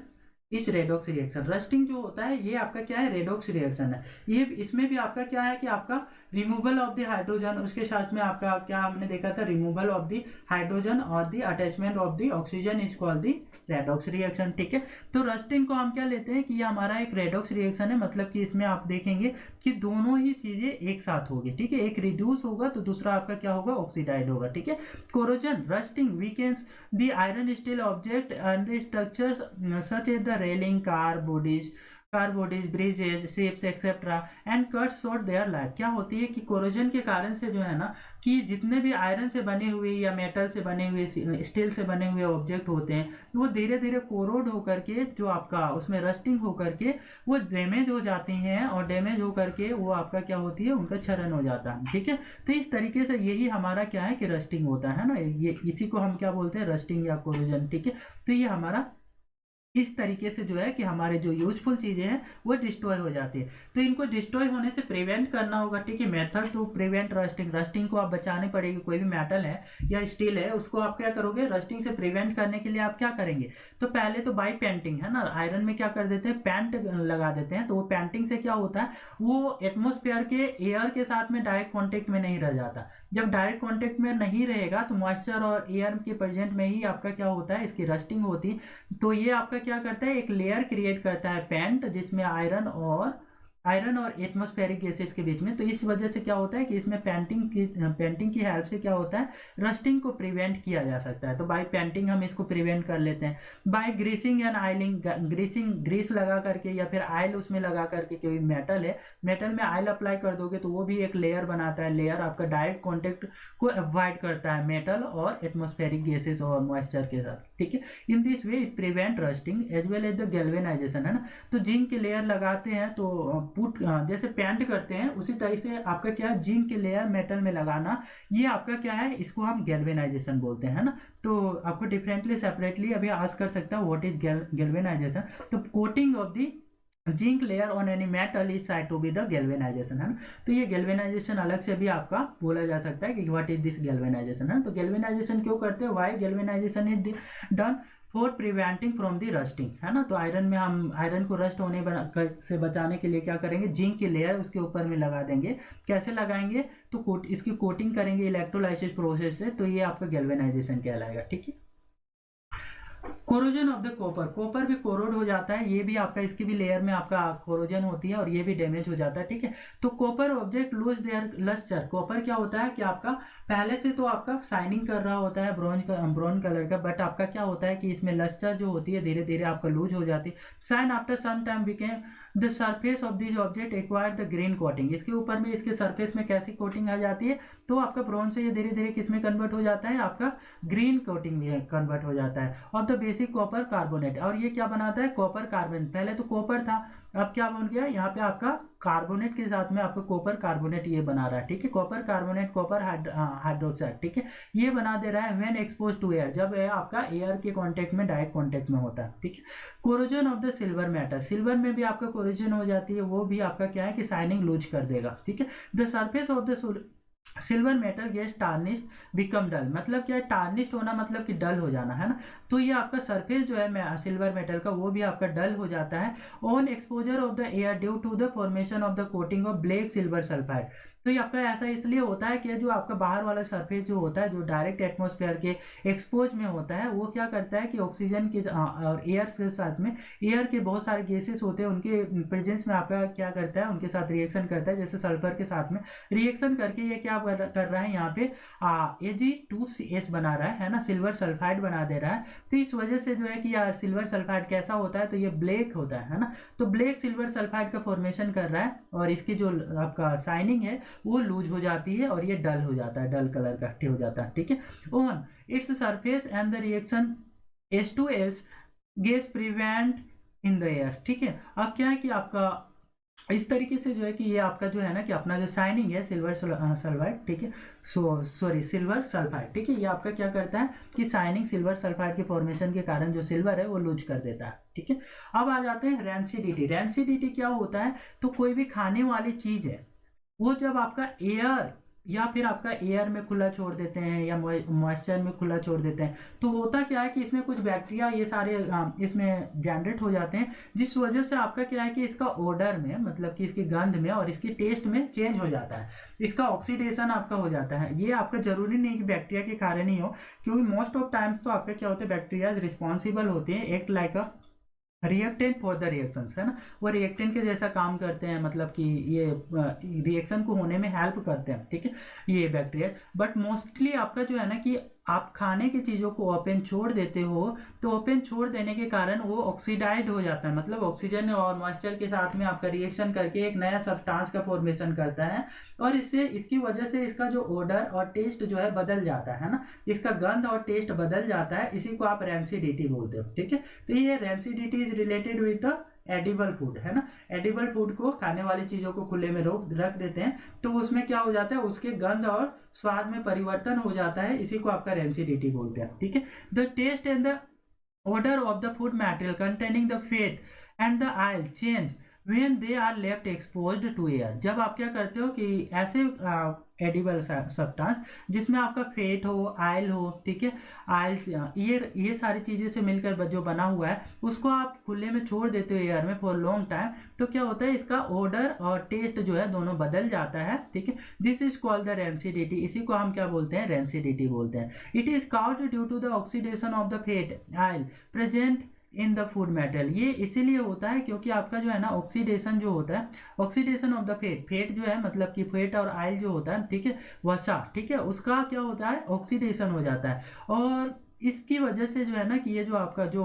इस रेडॉक्स रिएक्शन। रस्टिंग जो होता है ये आपका क्या है? रेडॉक्स रिएक्शन है। ये इसमें भी आपका क्या है कि आपका रिमूवल ऑफ द हाइड्रोजन, उसके साथ में आपका क्या हमने देखा था? रिमूवल ऑफ द हाइड्रोजन और the attachment of the oxygen is called the redox reaction. ठीक है, तो रस्टिंग को हम क्या लेते हैं कि ये हमारा एक रेडॉक्स रिएक्शन है, मतलब कि इसमें आप देखेंगे कि दोनों ही चीजें एक साथ होगी। ठीक है, एक रिड्यूस होगा तो दूसरा आपका क्या होगा? ऑक्सीडाइड होगा। ठीक है, corrosion rusting weakens the iron steel object and the structures such as the railing, car bodies, bridges, ships etcetera and cut short their life. क्या होती है कि कोरोजन के कारण से जो है ना, कि जितने भी आयरन से बने हुए या मेटल से बने हुए, स्टील से बने हुए ऑब्जेक्ट होते हैं, वो धीरे धीरे कोरोड होकर के, जो आपका उसमें रस्टिंग होकर के वो डैमेज हो जाती हैं, और डैमेज होकर के वो आपका क्या होती है? उनका क्षरण हो जाता है। ठीक है, तो इस तरीके से यही हमारा क्या है कि रस्टिंग होता है ना, ये इसी को हम क्या बोलते हैं? रस्टिंग या कोरोजन। ठीक है, तो ये हमारा इस तरीके से जो है कि हमारे जो यूजफुल चीजें हैं वो डिस्ट्रॉय हो जाती है। तो इनको डिस्ट्रॉय होने से प्रिवेंट करना होगा। ठीक है, method to prevent rusting, rusting को आप बचाने पड़ेगी। कोई भी मेटल है या स्टील है, उसको आप क्या करोगे? रस्टिंग से प्रिवेंट करने के लिए आप क्या करेंगे? तो पहले तो बाई पेंटिंग है ना, आयरन में क्या कर देते हैं? पेंट लगा देते हैं। तो वो पेंटिंग से क्या होता है? वो एटमोस्फेयर के एयर के साथ में डायरेक्ट कॉन्टेक्ट में नहीं रह जाता। जब डायरेक्ट कांटेक्ट में नहीं रहेगा तो मॉइस्चर और एयर के प्रेजेंट में ही आपका क्या होता है? इसकी रस्टिंग होती है। तो ये आपका क्या करता है? एक लेयर क्रिएट करता है पेंट, जिसमें आयरन और एटमॉस्फेरिक गैसेस के बीच में। तो इस वजह से क्या होता है कि इसमें पेंटिंग की हेल्प से क्या होता है? रस्टिंग को प्रिवेंट किया जा सकता है। तो बाय पेंटिंग हम इसको प्रिवेंट कर लेते हैं। By greasing and oiling, grease लगा करके या फिर आयल उसमें लगा करके, कोई मेटल है, मेटल में आयल अप्लाई कर दोगे तो वो भी एक लेयर बनाता है। लेयर आपका डायरेक्ट कॉन्टेक्ट को अवॉइड करता है मेटल और एटमॉस्फेरिक गैसेस और मॉइस्चर के साथ। ठीक है, in this way it prevent rusting as well as the galvanization, है ना। तो जिंक की लेयर लगाते हैं तो जैसे पेंट करते हैं उसी तरह से आपका क्या है? जिंक की लेयर मेटल में लगाना, ये आपका क्या है? इसको हम गैल्वेनाइजेशन बोलते हैं, है ना। तो आपको डिफरेंटली सेपरेटली अभी आज कर सकता है व्हाट इज गैल्वेनाइजेशन। तो coating of the zinc layer on any metal is said to be the galvanization, है ना। तो ये गैल्वेनाइजेशन अलग से भी आपका बोला जा सकता है कि व्हाट इज दिस गैल्वेनाइजेशन, है। तो गैल्वेनाइजेशन क्यों करते हैं? Why galvanisation is done? For preventing from the rusting, है ना। तो आयरन में हम आयरन को रस्ट होने से बचाने के लिए क्या करेंगे? जिंक की लेयर उसके ऊपर में लगा देंगे। कैसे लगाएंगे? तो इसकी कोटिंग करेंगे इलेक्ट्रोलाइसिस प्रोसेस से। तो ये आपका गैल्वेनाइजेशन कहलाएगा। ठीक है, corrosion of the copper, copper भी कोरोड हो जाता है। ये भी आपका, इसकी भी लेयर में आपका कोरोजन होती है और ये भी डैमेज हो जाता है। ठीक है, तो copper object lose their lustre. Copper क्या होता है कि आपका पहले से तो आपका शाइनिंग कर रहा होता है ब्राउन कलर का, बट आपका क्या होता है कि इसमें लस्टर जो होती है धीरे धीरे आपका लूज हो जाती है। Shine after some time became the surface of this object acquire the green coating. इसके ऊपर में, इसके सरफेस में कैसी कोटिंग आ जाती है? तो आपका ब्राउन से ये धीरे धीरे किस में कन्वर्ट हो जाता है? आपका ग्रीन कोटिंग में कन्वर्ट हो जाता है। और द बेसिक कॉपर कार्बोनेट, और ये क्या बनाता है? Copper carbon. पहले तो कॉपर था, अब क्या बन गया? यहाँ पे आपका कार्बोनेट के साथ में आपका कॉपर कार्बोनेट ये बना रहा है। ठीक है, कॉपर कार्बोनेट, कॉपर हाइड्रोक्साइड। ठीक है, ये बना दे रहा है व्हेन एक्सपोज टू एयर, जब आपका एयर के कांटेक्ट में, डायरेक्ट कांटेक्ट में होता है। ठीक है, corrosion of the silver metal, silver में भी आपका कोरोजन हो जाती है। वो भी आपका क्या है कि शाइनिंग लूज कर देगा। ठीक है, the surface of the silver metal get tarnished become dull, मतलब क्या है? टार्निश्ड होना मतलब कि डल हो जाना, है ना। तो ये आपका सरफेस जो है सिल्वर मेटल का, वो भी आपका डल हो जाता है on exposure of the air due to the formation of the coating of black silver sulphide. तो ये आपका ऐसा इसलिए होता है कि जो आपका बाहर वाला सरफेस जो होता है, जो डायरेक्ट एटमॉस्फेयर के एक्सपोज में होता है, वो क्या करता है कि ऑक्सीजन के और एयर के साथ में एयर के बहुत सारे गैसेस होते हैं, उनके प्रेजेंस में आपका क्या करता है, उनके साथ रिएक्शन करता है। जैसे सल्फर के साथ में रिएक्शन करके ये क्या कर रहा है, यहाँ पे Ag2CH बना रहा है ना, सिल्वर सल्फाइड बना दे रहा है। तो इस वजह से जो है कि यार सिल्वर सल्फाइड कैसा होता है, तो ये ब्लैक होता है ना, तो ब्लैक सिल्वर सल्फाइड का फॉर्मेशन कर रहा है, और इसकी जो आपका शाइनिंग है वो लूज हो जाती है और ये डल हो जाता है, डल कलर का हो जाता है, ठीक है। On its surface and the reaction H2S gas prevent in the air, ठीक है। अब क्या है कि आपका इस तरीके से जो है कि ये आपका जो है ना कि अपना जो शाइनिंग है सिल्वर सल्फाइड, ठीक है, सॉरी सिल्वर सल्फाइड, ठीक है, ये आपका क्या करता है कि शाइनिंग सिल्वर सल्फाइड के फॉर्मेशन के कारण जो सिल्वर है वो लूज कर देता है, ठीक है। अब आ जाते हैं रैंसिडिटी। रैंसिडिटी क्या होता है, तो कोई भी खाने वाली चीज है वो जब आपका एयर या फिर आपका एयर में खुला छोड़ देते हैं या मॉइस्चर में खुला छोड़ देते हैं, तो होता क्या है कि इसमें कुछ बैक्टीरिया ये सारे इसमें जनरेट हो जाते हैं, जिस वजह से आपका क्या है कि इसका ओडर में, मतलब कि इसकी गंध में और इसकी टेस्ट में चेंज हो जाता है, इसका ऑक्सीडेशन आपका हो जाता है। ये आपका जरूरी नहीं कि बैक्टीरिया के कारण ही हो, क्योंकि मोस्ट ऑफ टाइम्स तो आपका क्या होता है, बैक्टीरिया रिस्पॉन्सिबल होते हैं act like a reactant for the reactions, है ना, वो रिएक्टेंट के जैसा काम करते हैं, मतलब कि ये रिएक्शन को होने में हेल्प करते हैं, ठीक है, ये बैक्टीरिया। बट मोस्टली आपका जो है ना कि आप खाने की चीज़ों को ओपन छोड़ देते हो, तो ओपन छोड़ देने के कारण वो ऑक्सीडाइज हो जाता है, मतलब ऑक्सीजन और मॉइस्चर के साथ में आपका रिएक्शन करके एक नया सब्सटेंस का फॉर्मेशन करता है, और इससे इसकी वजह से इसका जो ओडर और टेस्ट जो है बदल जाता है ना, इसका गंध और टेस्ट बदल जाता है, इसी को आप रैंसिडिटी बोलते हो, ठीक है। तो ये rancidity is related with the edible food, है ना, एडिबल फूड को, खाने वाली चीजों को खुले में रख देते हैं, तो उसमें क्या हो जाता है, उसके गंध और स्वाद में परिवर्तन हो जाता है, इसी को आपका रैंसिडिटी बोलते हैं, ठीक है। The taste and the odor of the food material containing the fat and the oil change when they are left exposed to air। जब आप क्या करते हो कि ऐसे एडिबल सब्सटेंस जिसमें आपका फेट हो, आयल हो, ठीक है, आयल ये सारी चीज़ें से मिलकर जो बना हुआ है, उसको आप खुले में छोड़ देते हो एयर में फॉर लॉन्ग टाइम, तो क्या होता है, इसका ओडर और टेस्ट जो है दोनों बदल जाता है, ठीक है। This is called the rancidity, इसी को हम क्या बोलते हैं, रैंसिडिटी बोलते हैं। It is called due to the oxidation of the fat oil present in the food material. ये इसीलिए होता है क्योंकि आपका जो है ना ऑक्सीडेशन जो होता है, oxidation of the fat, fat जो है मतलब कि फेट और आयल जो होता है, ठीक है, वसा, ठीक है, उसका क्या होता है, ऑक्सीडेशन हो जाता है, और इसकी वजह से जो है ना कि ये जो आपका जो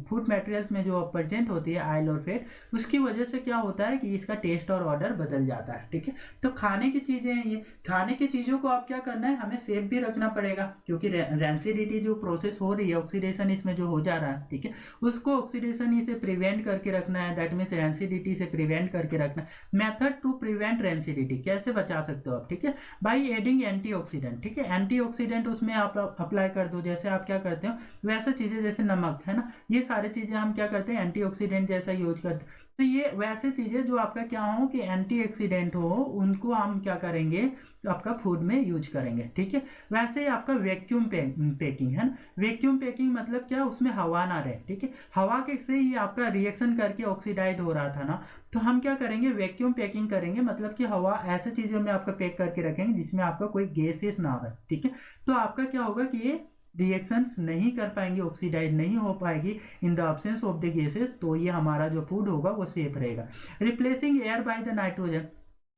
फूड मटेरियल्स में जो प्रेजेंट होती है आयल और फेट, उसकी वजह से क्या होता है कि इसका टेस्ट और ऑर्डर बदल जाता है, ठीक है। तो खाने की चीजें हैं ये, खाने की चीजों को आप क्या करना है, हमें सेफ भी रखना पड़ेगा, क्योंकि रैंसिडिटी जो प्रोसेस हो रही है, ऑक्सीडेशन इसमें जो हो जा रहा है, ठीक है, उसको ऑक्सीडेशन से प्रिवेंट करके रखना है, दैट मीन्स रैंसिडिटी से प्रिवेंट करके रखना। मेथड टू प्रिवेंट रैंसिडिटी, कैसे बचा सकते हो आप, ठीक है, बाई एडिंग एंटीऑक्सीडेंट, ठीक है, एंटीऑक्सीडेंट उसमें आप अप्लाई कर दो, जैसे आप क्या करते हो वैसा चीजें, जैसे नमक, है ना, ये सारी चीजें हम क्या करते हैं, एंटीऑक्सीडेंट जैसा यूज करते हैं। तो ये वैसे चीजें जो आपका क्या हो कि एंटीऑक्सीडेंट हो, उनको हम क्या करेंगे, तो आपका फूड में यूज करेंगे, ठीक है। वैसे ही आपका वैक्यूम पैकिंग, है ना, वैक्यूम पैकिंग मतलब क्या, उसमें हवा ना रहे, ठीक है, हवा के से ही आपका रिएक्शन करके ऑक्सीडाइज हो रहा था ना, तो हम क्या करेंगे, वैक्यूम पैकिंग करेंगे, मतलब कि हवा ऐसे चीजों में आपका पैक करके रखेंगे जिसमें आपका कोई गैसेस ना हो, ठीक है। तो आपका क्या होगा कि ये रिएक्शंस नहीं कर पाएंगे, ऑक्सीडाइज नहीं हो पाएगी in the absence of the gases, तो ये हमारा जो फूड होगा वो सेफ रहेगा। Replacing air by the nitrogen,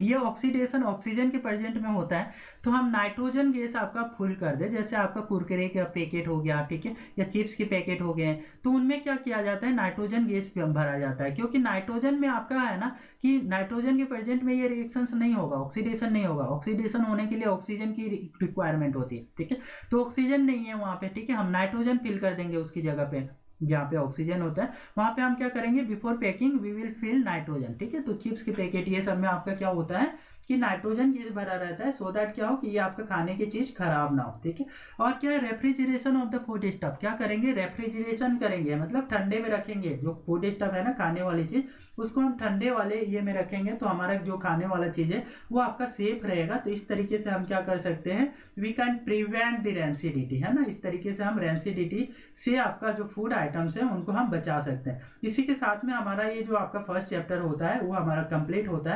ये ऑक्सीडेशन ऑक्सीजन के प्रेजेंट में होता है, तो हम नाइट्रोजन गैस आपका फुल कर दे, जैसे आपका कुरकुरे का पैकेट हो गया, ठीक है, या चिप्स के पैकेट हो गए, तो उनमें क्या किया जाता है, नाइट्रोजन गैस भरा जाता है, क्योंकि नाइट्रोजन में आपका है ना कि नाइट्रोजन के प्रेजेंट में ये रिएक्शंस नहीं होगा, ऑक्सीडेशन नहीं होगा, ऑक्सीडेशन होने के लिए ऑक्सीजन की रिक्वायरमेंट होती है, ठीक है, तो ऑक्सीजन नहीं है वहां पे, ठीक है, हम नाइट्रोजन फिल कर देंगे उसकी जगह पे, जहाँ पे ऑक्सीजन होता है वहां पे हम क्या करेंगे, before packing we will fill nitrogen, ठीक है। तो चिप्स के पैकेट ये सब में आपका क्या होता है कि नाइट्रोजन गैस भरा रहता है, सो दैट क्या हो कि ये आपका खाने की चीज खराब ना हो, ठीक है। और क्या है, refrigeration of the food stuff, क्या करेंगे, रेफ्रिजरेशन करेंगे, मतलब ठंडे में रखेंगे, जो फूड स्टफ है ना खाने वाली चीज, उसको हम ठंडे वाले ये में रखेंगे, तो हमारा जो खाने वाला चीज है वो आपका सेफ रहेगा। तो इस तरीके से हम क्या कर सकते हैं, we can prevent the rancidity, है ना, इस तरीके से हम रैंसिडिटी से आपका जो फूड आइटम्स है उनको हम बचा सकते हैं। इसी के साथ में हमारा ये जो आपका फर्स्ट चैप्टर होता है वो हमारा कंप्लीट होता है।